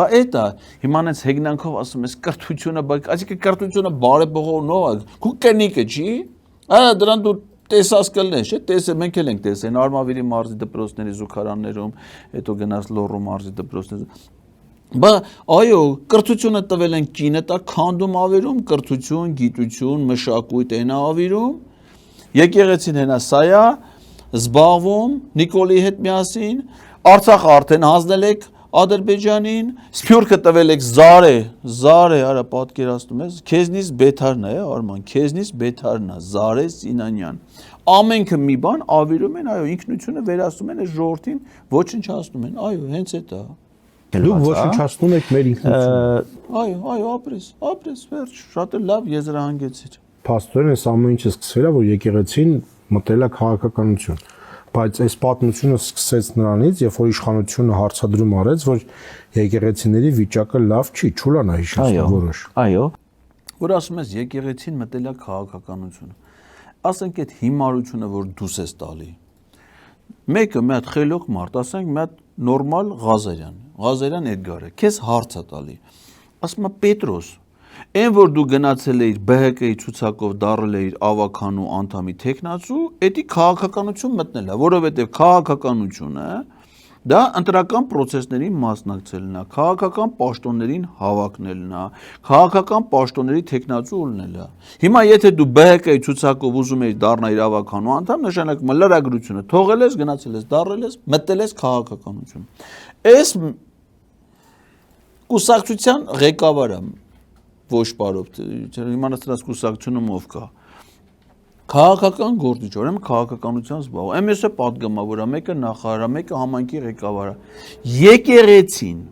[SPEAKER 1] բա էդ է։ Հիմա նենց հեգնանքով ասում ես կրթությունը, բա այսինքն կրթությունը բարեփոխողնով է։ Քու կնիկը չի։ Արա դրան դու տեսած կլնես, չէ՞, տեսե մենք էլ ենք տեսել Արմավիրի մարզի դպրոցների զուգարաններում, հետո գնաց Լոռու մարզի դպրոցների։ Բա այո, կրթությունը տվել են կինը տա քանդում ավերում, կրթություն, գիտություն, մշակույթ են ավերում։ Եկեղեցին հենա սա է զբաղվում Նիկոլի հետ միասին, Արցախը արդեն հանձնել եք Ադրբեջանին, Սփյուռքը տվել եք Զարե, արա պատկերացնում ես, քեզնից բեթարն է, Արման, քեզնից բեթարն է, Զարե Սինանյան։ Ամենքը մի բան ավիրում են, այո, ինքնությունը վերացնում են, այս ժողովրդին ոչնչացնում են, այո, հենց էդ է։
[SPEAKER 2] Դուք ոչնչացնում եք մեր ինքնությունը։
[SPEAKER 1] Այո, ապրես, վերջ, շատ լավ եզրահանգեցիր։
[SPEAKER 2] Փաստորեն այս ամեն ինչը սկսել է, որ եկեղեցին մտել է քաղաքականություն։ Բայց այս պատմությունը սկսեց նրանից, երբ որ իշխանությունը հարցադրում արեց, որ եկեղեցիների վիճակը լավ չի, չուլանա հիշեցնում որոշ։
[SPEAKER 3] Այո։
[SPEAKER 1] Որ ասում ես եկեղեցին մտել է քաղաքականությունը։ Ասենք այդ հիմարությունը, որ դուս ես տալի։ Մեկը մի հատ խելոք մարդ, ասենք մի հատ նորմալ Ղազարյան Էդգարը, քեզ հարց է տալի։ Ասում է Պետրոս, այն որ դու գնացել էիր ԲՀԿ-ի ցուցակով դառել էիր ավականու անդամի տեխնացու, էդի քաղաքականություն մտնել է, որովհետև քաղաքականությունը դա ընտրական process-ներին մասնակցելն է, քաղաքական պաշտոններին հավակնելն է, քաղաքական պաշտոնների տեխնացու լինելն է։ Հիմա եթե դու ԲՀԿ-ի ցուցակով ուզում ես դառնալ ավականու անդամ, նշանակում է լրագրությունը թողել ես, գնացել ես, դառել ես, մտել ես քաղաքականություն։ Այս կուսակցության ղեկավարը ոչ բարով, հիմա նստած կուսակցությունում ով կա։ Քաղաքական գործիչ, ուրեմն քաղաքականության զբաղվում։ Ամեսը պատգամավոր է, մեկը նախարար է, մեկը համայնքի ղեկավար է։ Եկեղեցին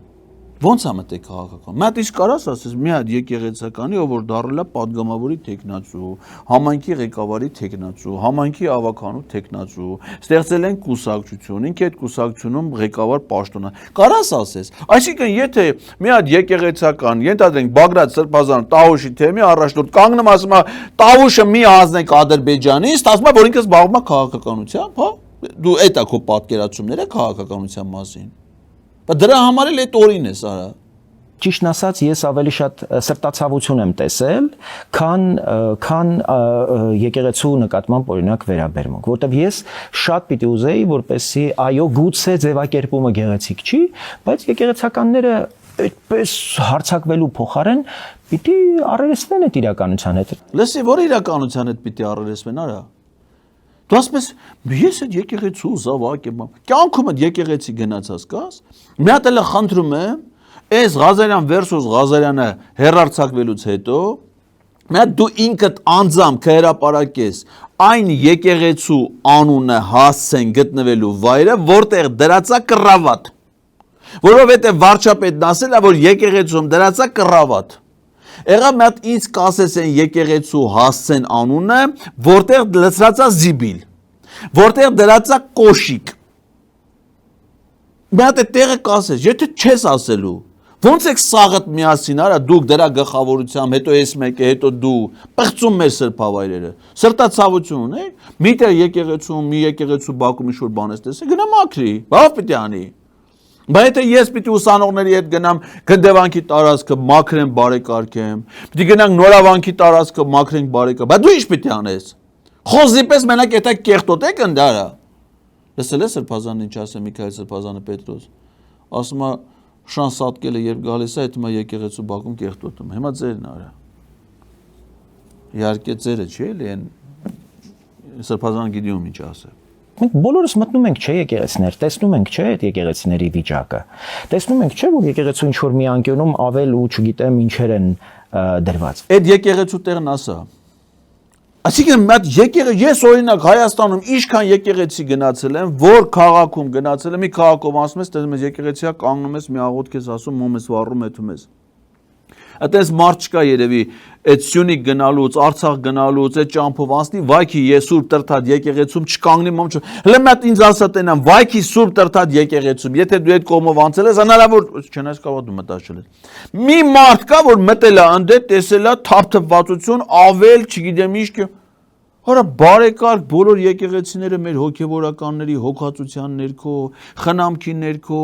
[SPEAKER 1] ո՞նց է մտել քաղաքական։ Մի հատ իսկ կարաս ասես, մի հատ եկեղեցականի, ով որ դառել է պատգամավորի տեխնացու, համայնքի ղեկավարի տեխնացու, համայնքի ավականու տեխնացու, ստեղծել են կուսակցություն, ինքը այդ կուսակցությունում ղեկավար պաշտոն է։ Կարաս ասես, այսինքն եթե մի հատ եկեղեցական, ենթադրենք Բագրատ Սրբազան Տավուշի թեմի առաջնորդ կանգնում ասում է Տավուշը մի հանձնեք Ադրբեջանից, ասում է որ ինքը զբաղվում է քաղաքականությամբ, հա։ Դու էդ է քո պատկերացումները քաղաքականության մասին։ Բայց դրա համար էլ այդ օրին է սա։
[SPEAKER 3] Ճիշտն ասած, ես ավելի շատ սրտացավություն եմ տեսել, քան եկեղեցու նկատմամբ օրինակ վերաբերմունք, որտեվ ես շատ պիտի ուզեի, որպեսզի այո, գուցե ձևակերպումը գեղեցիկ չի, բայց եկեղեցականները այդպես հարցակվելու փոխարեն պիտի առերեսվեն այդ իրականության հետ։
[SPEAKER 1] Լսի, որ իրականության հետ պիտի առերեսվեն, արա։ Դու ասես, ես այդ եկեղեցու զավակ եմ։ Կյանքում այդ եկեղեցի գնացած կաս։ Մի հատ էլ խնդրում եմ, այս Ղազարյան versus Ղազարյանը հերարցակվելուց հետո, մի հատ դու ինքդ անձամբ կհրապարակես այն եկեղեցու անունը հասցեն գտնվելու վայրը, որտեղ դրածա կռավատ։ Որովհետև վարչապետն ասել է, որ եկեղեցում դրածա կռավատ։ Եղա մի հատ ինձ կասես են եկեղեցու հասցեն անունը, որտեղ լցրածա զիբիլ, որտեղ դրածա կոշիկ։ Մի հատ է տեղը կասես, եթե չես ասելու, ոնց եք սաղըտ միասին, արա դուք դրա գլխավորությամբ, հետո ես մեկը, հետո դու պղծում մեր սրբավայրերը, սրտացավություն ունեք, միտեղ եկեղեցում, մի եկեղեցու բակում ինչ-որ բան ես տեսել, գնա մաքրի, բավ պիտի անի։ Բայց եթե ես պիտի ուսանողների հետ գնամ գնդեվանքի տարածքը մաքրեմ բարեկարգեմ, պիտի գնանք նորավանքի տարածքը մաքրենք բարեկարգ, բայց դու ինչ պիտի անես։ Խոզի պես մենակ եթե կեղտոտ եք ընդարա։ Լսել ես Սրբազանն ինչ ասել Միքայել Սրբազանը Պետրոս։ Ասում է Շան Սատկելը երբ գալիս է, այդ հիմա եկեղեցու բակում կեղտոտում։ Հիմա ձերն արա։ Իհարկե ձերը չի էլի այն Սրբազանը գիտիում ինչ ասել։
[SPEAKER 3] Մենք բոլորս մտնում ենք, չէ, եկեղեցիներ, տեսնում ենք, չէ, այդ եկեղեցիների վիճակը։ Տեսնում ենք, չէ, որ եկեղեցու ինչ որ մի անկյունում ավել ու չգիտեմ ինչեր են դրված։
[SPEAKER 1] Այդ եկեղեցու տեղն ասա։ Այսինքն մատ ես օրինակ Հայաստանում ինչքան եկեղեցի գնացել եմ, որ քաղաքում գնացել եմ, մի քաղաքով ասում ես, տեսնում ես եկեղեցիա կանգնում ես, մի աղոթք ես ասում, մոմ ես վառում եթում ես։ Այդպես մարդ չկա երևի այդ Սյունիք գնալուց, Արցախ գնալուց, այդ ճամփով անցնի, վայքի ես Սուրբ Տրթատ եկեղեցում չկանգնի մոմ չ։ Հələ մատ ինձ ասա տենամ, վայքի Սուրբ Տրթատ եկեղեցում, եթե դու այդ կողմով անցել ես, հնարավոր չնայես կարող դու մտածել ես։ Մի մարդ կա, որ մտել է ընդ տեսել է թափթփվածություն, ավել, չգիտեմ ինչ կը։ Հորա բարեկարգ բոլոր եկեղեցիները մեր հոգևորականների հոգացության ներքո, խնամքի ներքո,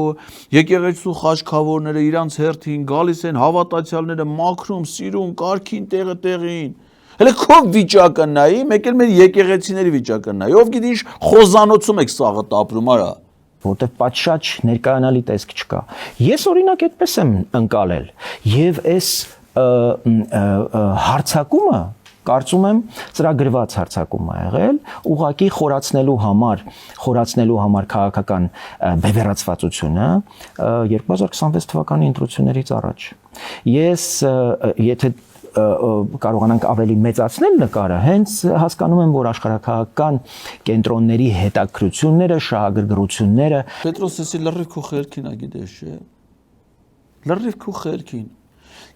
[SPEAKER 1] եկեղեցու խաչքավորները իրանց հերթին գալիս են հավատացյալները մաքրում, սիրում, կարքին տեղը տեղին։ Հələ քո վիճակը նայի, մեկ էլ մեր եկեղեցիների վիճակը նայի։ Ով գիտի ինչ խոզանոցում եք սաղը ապրում, արա։
[SPEAKER 3] Որտեղ պատշաճ ներկայանալի տեսք չկա։ Ես օրինակ այդպես եմ ընկալել եւ այս հարցակումը կարծում եմ ծրագրված հարցակում է եղել ուղղակի խորացնելու համար քաղաքական բևեռացվածությունը 2026 թվականի ընտրություններից առաջ։ Ես եթե կարողանանք ավելի մեծացնել նկարը, հենց հասկանում եմ, որ աշխարհակահաղական կենտրոնների հետաքրությունները, շահագրգռությունները
[SPEAKER 1] Պետրոս էսի լրիվ քո խելքին ա գիտես, չէ։ Լրիվ քո խելքին։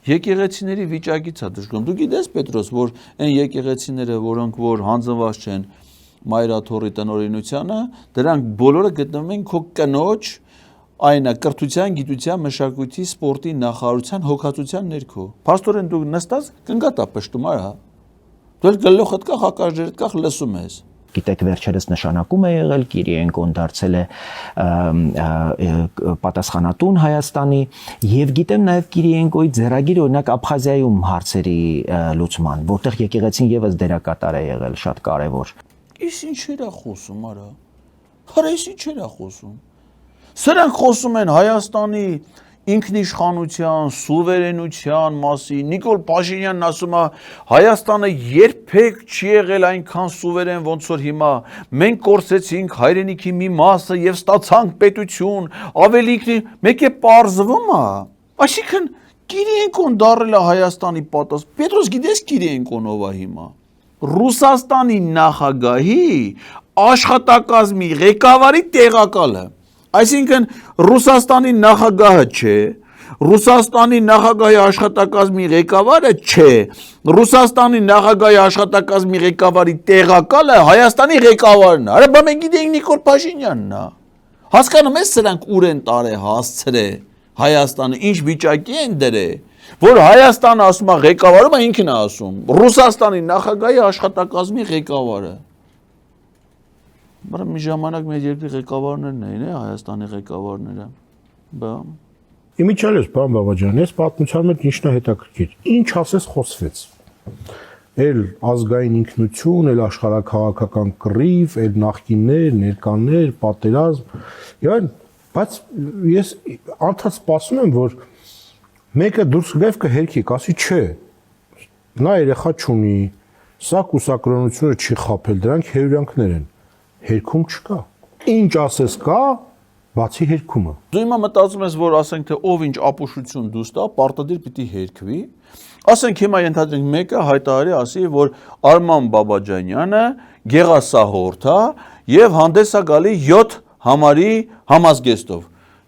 [SPEAKER 1] Եկեղեցիների վիճակից է դժգոհում։ Դու գիտես Պետրոս, որ այն եկեղեցիները, որոնք որ հանձնված չեն Մայրաթորի տնօրինությանը, դրանք բոլորը գտնվում են քո կնոջ այնա կրթության, գիտության, մշակույթի, սպորտի նախարարության հոգացության ներքո։ Փաստորեն դու նստած կնգատա պշտում արա։ Դու գլոխդ կա, հակաժերդ կա, լսում ես։
[SPEAKER 3] Գիտեք վերջերս նշանակում է եղել Կիրիենկոն դարձել է պատասխանատուն Հայաստանի եւ գիտեմ նաեւ Կիրիենկոյի ձեռագիրը օրինակ Աբխազիայում հարցերի լուծման, որտեղ եկեղեցին եւս դերակատար է եղել շատ կարեւոր։
[SPEAKER 1] Ის ինչեր է խոսում, արա։ Հələ ის ինչեր է խոսում։ Սրանք խոսում են Հայաստանի ինքնիշխանության, սուվերենության մասին։ Նիկոլ Փաշինյանն ասում է, Հայաստանը երբեք չի եղել այնքան սուվերեն, ոնց որ հիմա։ Մենք կորցրեցինք հայրենիքի մի մասը եւ ստացանք պետություն, ավելի մեկ է պարզվում է։ Այսինքն Կիրիենկոն դարել է Հայաստանի պատասխան։ Պետրոս գիտես Կիրիենկոն ով է հիմա։ Ռուսաստանի նախագահի աշխատակազմի ղեկավարի տեղակալը։ Այսինքն Ռուսաստանի նախագահը չէ, Ռուսաստանի նախագահի աշխատակազմի ղեկավարը չէ, Ռուսաստանի նախագահի աշխատակազմի ղեկավարի տեղակալը Հայաստանի ղեկավարն է։ Արա բա մենք գիտենք Նիկոլ Փաշինյանն է։ Հասկանում ես սրանք ուր են տարե հասցրե Հայաստանը ինչ վիճակի են դրե, որ Հայաստանը ասում է ղեկավարը, ինքն է ասում, Ռուսաստանի նախագահի աշխատակազմի ղեկավարը։ Բայց մի ժամանակ մեր երկրի ղեկավարներն էին, Հայաստանի ղեկավարները։ Բա
[SPEAKER 2] Իմիջիալից, պարոն Բաբաջան, ես պատմության մեջ ինչն է հետաքրքիր։ Ինչ ասես խոսվեց։ Էլ ազգային ինքնություն, էլ աշխարհակաղակական կռիվ, էլ նախկիններ, ներկաներ, պատերազմ, եւ այլն, բայց ես անդադ սպասում եմ, որ մեկը դուրս գավ կհերքի, ասի չէ։ Նա երեխա չունի, սա կուսակրոնությունը չի խաբել, դրանք հերյանքներ են։ Հերքում չկա։ Ինչ ասես կա, բացի հերքումը։
[SPEAKER 1] Դու հիմա մտածում ես, որ ասենք թե ով ինչ ապուշություն դուս տա, պարտադիր պիտի հերքվի։ Ասենք հիմա ենթադրենք մեկը հայտարարի ասի, որ Արման Բաբաջանյանը գեղասահորդ է եւ հանդես է գալի 7 համարի համազգեստով։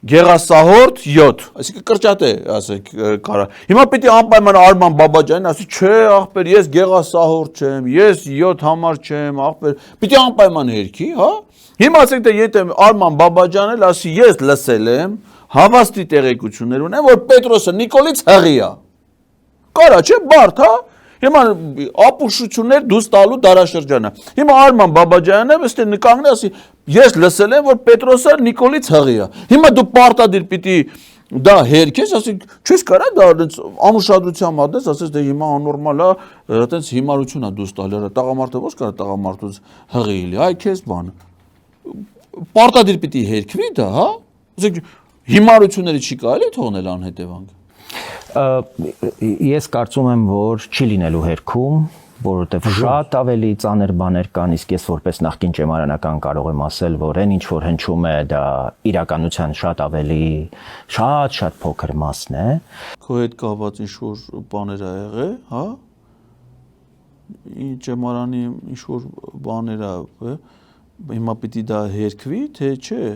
[SPEAKER 1] Գեղասահորդ 7, այսինքն կրճատ է, ասենք կարա։ Հիմա պիտի անպայման Արման Բաբաջանին ասի, չէ, ախպեր, ես գեղասահորդ չեմ, ես 7 համար չեմ, ախպեր, պիտի անպայման հերքի, հա։ Հիմա ասենք թե եթե Արման Բաբաջանն էլ ասի, ես լսել եմ, հավաստի տեղեկություններ ունեմ, որ Պետրոսը Նիկոլից հղի է։ Կարա չէ, բարդ, հա։ Հիմա ապուշություններ դուս տալու դարաշրջանը։ Հիմա Արման Բաբաջանն է, ըստ նկանգնի ասի, ես լսել եմ, որ Պետրոսը Նիկոլից հղի է։ Հիմա դու պարտադիր պիտի դա հերքես, ասենք, չես կարա դա անուշադրության մատես, ասես դե հիմա աննորմալ է, այտենց հիմարություն է դուս տալը, տղամարդը ո՞ց կարա տղամարդուց հղի լինի, այ քեզ բան։ Պարտադիր պիտի հերքվի դա, հա։ Ասենք հիմարությունները չի կարելի թողնել անհետևանք։
[SPEAKER 3] Ես կարծում եմ, որ չի լինելու հերքում, որովհետև շատ ավելի ծանր բաներ կան, իսկ ես որպես նախկին ճեմարանական կարող եմ ասել, որ այն ինչ որ հնչում է, դա իրականության շատ ավելի շատ փոքր մասն է։
[SPEAKER 1] Քո հետ կապված ինչ որ բաներ ա եղել, հա։ Ճեմարանի ինչ որ բաներ ա, հիմա պիտի դա հերքվի, թե չէ։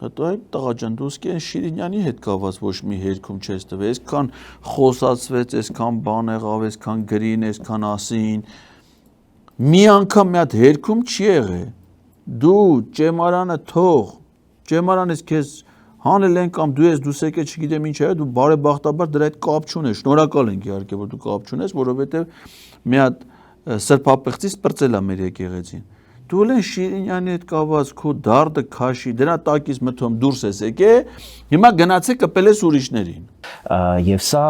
[SPEAKER 1] Հետո այդ տղաջան դու սկի Շիրինյանի հետ կապված ոչ մի հերքում չես տվել, այսքան խոսացվեց, այսքան բան եղավ, այսքան գրին, այսքան ասին։ Մի անգամ մի հատ հերքում չի եղել։ Դու ճեմարանը թող, ճեմարանից քեզ հանել են կամ դու ես դուս եկել, չգիտեմ ինչ է, դու բարեբախտաբար դրա հետ կապ չունես։ Շնորհակալ ենք իհարկե, որ դու կապ չունես, որովհետև մի հատ սրբապղծից պրծել է մեր եկեղեցին։ Դու էլ Շիրինյանի հետ կապված քո դարդը քաշի, դրա տակից մթում դուրս ես եկե, հիմա գնացեք կպել ես ուրիշներին։
[SPEAKER 3] Եվ սա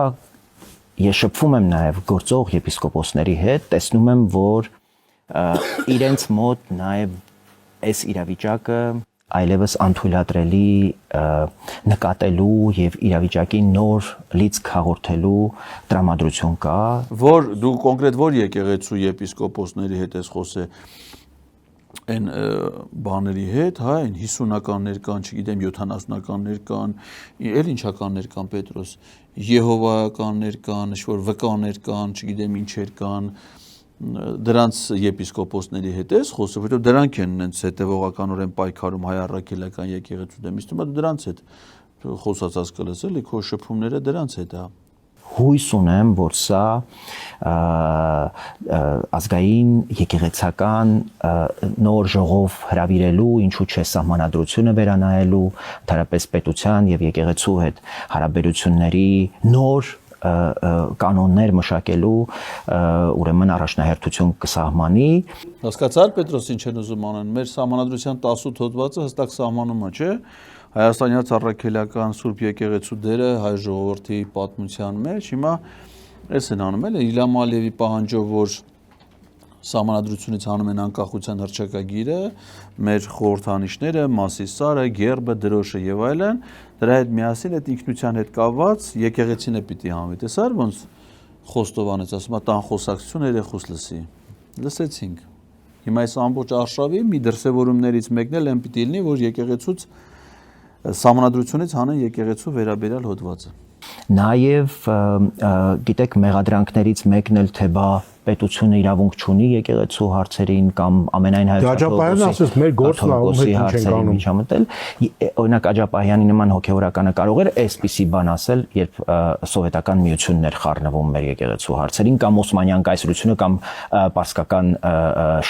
[SPEAKER 3] ես շփվում եմ նաև գործող եպիսկոպոսների հետ, տեսնում եմ, որ իրենց մոտ նաև այս իրավիճակը այլևս անթույլատրելի նկատելու եւ իրավիճակի նոր լիցք հաղորդելու տրամադրություն կա։
[SPEAKER 1] Որ դու կոնկրետ որ եկեղեցու եպիսկոպոսների հետ ես խոսել այն բաների հետ, հա, այն 50-ականներ կան, չգիտեմ 70-ականներ կան, էլ ինչականներ կան Պետրոս, Եհովայականներ կան, ինչ-որ վկաներ կան, չգիտեմ ինչեր կան, դրանց եպիսկոպոսների հետ ես խոսում, որովհետև դրանք են նենց հետևողականորեն պայքարում հայ առաքելական եկեղեցու դեմ, իսկ դու դրանց հետ խոսածած կլես, էլի քո շփումները դրանց հետ է։
[SPEAKER 3] Հույս ունեմ, որ սա ազգային եկեղեցական նոր ժողով հրավիրելու, ինչու՞ չէ սահմանադրությունը վերանայելու, թարապես պետության եւ եկեղեցու հետ հարաբերությունների նոր կանոններ մշակելու ուրեմն առաջնահերթություն կսահմանի։
[SPEAKER 1] Հասկացար Պետրոս ինչ են ուզում անեն, մեր սահմանադրության 18 հոդվածը հստակ սահմանում է, չէ՞։ Հայաստանյան առաքելական Սուրբ եկեղեցու դերը հայ ժողովրդի պատմության մեջ հիմա էս են անում էլ Իլհամ Ալիևի պահանջով որ սահմանադրությունից հանում են անկախության հռչակագիրը մեր խորհրդանիշները Մասիսարը, Գերբը, Դրոշը եւ այլն դրա հետ միասին այդ ինքնության հետ կապված եկեղեցին է պիտի հանվի տեսար ոնց Խոստովանեց ասում է տան խոսակցություն երեխուս լսի լսեցինք հիմա այս ամբողջ արշավի մի դրսևորումներից մեկն էլ այն պիտի լինի որ եկեղեցուց Սահմանադրությունից հանեն եկեղեցու վերաբերյալ հոդվածը։
[SPEAKER 3] Նաև գիտեք մեղադրանքներից մեկն էլ թե բա պետությունը իրավունք չունի եկեղեցու հարցերին կամ ամենայն
[SPEAKER 2] Աջապահյանն ասես մեր գործն է ում հետ ինչ ենք անում
[SPEAKER 3] միջամտել օրինակ Աջապահյանի նման հոգեորականը կարող էր այսպիսի բան ասել երբ սովետական միությունն էր խառնվում մեր եկեղեցու հարցերին կամ Օսմանյան կայսրությունը կամ պարսկական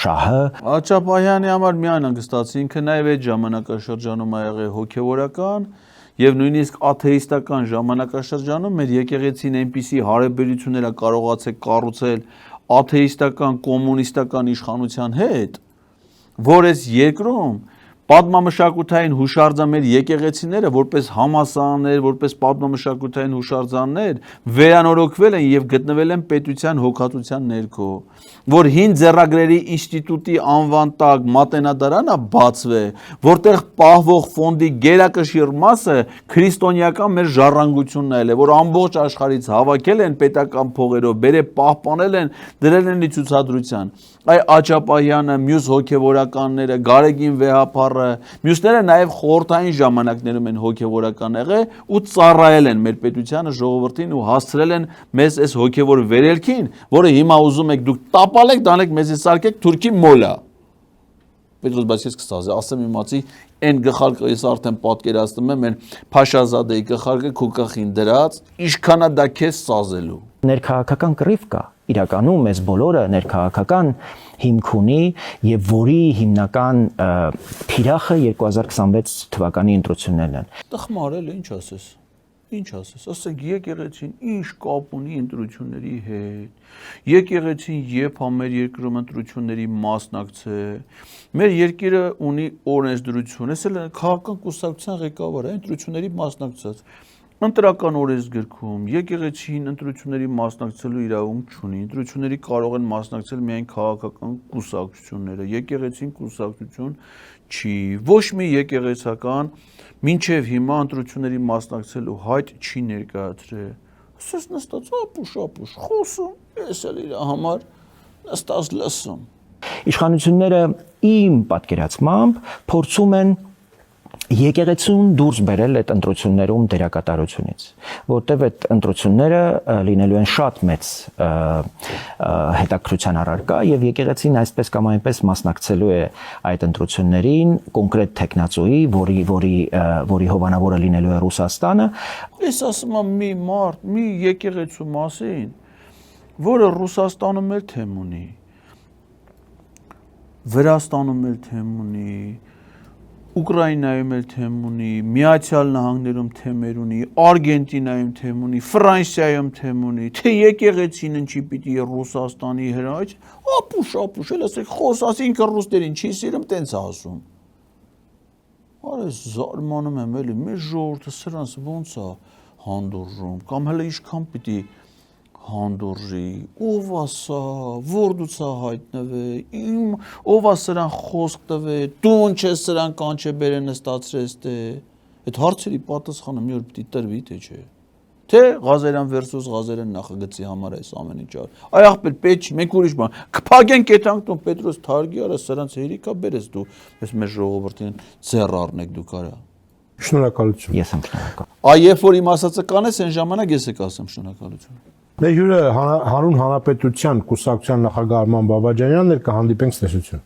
[SPEAKER 3] շահը
[SPEAKER 1] Աջապահյանի համար միայն հանգստացի ինքը նաև այդ ժամանակաշրջանում ա եղել հոգեորական Եվ նույնիսկ աթեիստական ժամանակաշրջանում մեր եկեղեցին այնպիսի հարաբերություններ է կարողացել կառուցել աթեիստական կոմունիստական իշխանության հետ, որ այս երկրում պատմամշակութային հուշարձան մեր եկեղեցիները որպես համասաներ, որպես պատմամշակութային հուշարձաններ վերանորոգվել են եւ գտնվել են պետության հոգատության ներքո, որ հին ձեռագրերի ինստիտուտի անվան տակ մատենադարանը բացվե, որտեղ պահվող ֆոնդի գերակշիռ մասը քրիստոնեական մեր ժառանգությունն է, որ ամբողջ աշխարհից հավաքել են պետական փողերով, բերե պահպանել են, դրել են ցուցադրության։ Այ Աչապահյանը, մյուս հոգևորականները, Գարեգին Վեհապարը, մյուսները նաև խորհրդային ժամանակներում են հոգևորական եղել ու ծառայել են մեր պետությանը, ժողովրդին ու հասցրել են մեզ այս հոգևոր վերելքին, որը հիմա ուզում եք դուք տապալեք, դանեք մեզի սարքեք թուրքի մոլա։ Պետրոս բայց ես կստազե, ասեմ իմացի, այն գլխարկը ես արդեն պատկերացնում եմ, այն Փաշազադեի գլխարկը քո գլխին դրած, ինչքանա դա քեզ սազելու։
[SPEAKER 3] Ներքաղաքական կռիվ կա, իրականում այս բոլորը ներքաղաքական հիմք ունի եւ որի հիմնական թիրախը 2026 թվականի ընտրություններն են։
[SPEAKER 1] Տխմարել է, ինչ ասես, ասենք եկեղեցին ինչ կապ ունի ընտրությունների հետ, եկեղեցին երբ մեր երկրում ընտրությունների մասնակցե, մեր երկիրը ունի օրենսդրություն, ես էլ քաղաքական կուսակցության ղեկավար է, ընտրությունների մասնակցած, ընտրական օրենսգրքում եկեղեցին ընտրությունների մասնակցելու իրավունք չունի, ընտրությունների կարող են մասնակցել միայն քաղաքական կուսակցությունները, եկեղեցին կուսակցություն չի, ոչ մի եկեղեցական մինչև հիմա ընտրությունների մասնակցելու հայտ չի ներկայացրել։ Ասես նստած ապուշ խոսում, ես էլ իր համար նստած լսում։
[SPEAKER 3] Իշխանությունները իմ պատկերացմամբ փորձում են եկեղեցուն դուրս բերել այդ ընտրություններում դերակատարությունից, որտեղ այդ ընտրությունները լինելու են շատ մեծ հետաքրքրության առարկա եւ եկեղեցին այսպես կամ այնպես մասնակցելու է այդ ընտրություններին կոնկրետ տեխնացուի, որի հովանավորը լինելու է Ռուսաստանը։
[SPEAKER 1] Ես ասում եմ մի մարդ, մի եկեղեցու մասին, որը Ռուսաստանում էլ թեմ ունի, Վրաստանում էլ թեմ ունի, Ուկրաինայում էլ թեմ ունի, Միացյալ Նահանգներում թեմեր ունի, Արգենտինայում թեմ ունի, Ֆրանսիայում թեմ ունի, թե եկեղեցին ինչի պիտի Ռուսաստանի հրաչ, ապուշ, էլ ասեք խոսած ինքը ռուսներին չի սիրում, տենց ասում։ Արե զարմանում եմ էլի, մեր ժողովուրդը սրանց ոնց է հանդուրժում, կամ հələ ինչքան պիտի հանդուրժի, ով ասա, որդուց է հայտնվե, ով է սրան խոսք տվե, տուն չէ սրան կանչե բերե նստացրես թե, այդ հարցերի պատասխանը մի օր պիտի տրվի, թե չէ, թե Ղազարյան versus Ղազարյան նախագծի համար այս ամեն ինչը, այ աղբեր պետք չի, մենք ուրիշ բան, կփակեն կետանք տուն Պետրոս թարգի արա, սրանց հերիքա բերես դու, ես մեր ժողովրդին ձեռ առնեք դուք արա։
[SPEAKER 2] Շնորհակալություն։
[SPEAKER 3] Ես եմ շնորհակալ։
[SPEAKER 1] Այ երբ որ իմ ասածը կանես, այն ժամանակ ես եք ասեմ շնորհակալություն։
[SPEAKER 2] Մեր հյուրը հանուն հանրապետության կուսակցության նախագահ Արման Բաբաջանյանն էր, կհանդիպենք ցտեսություն։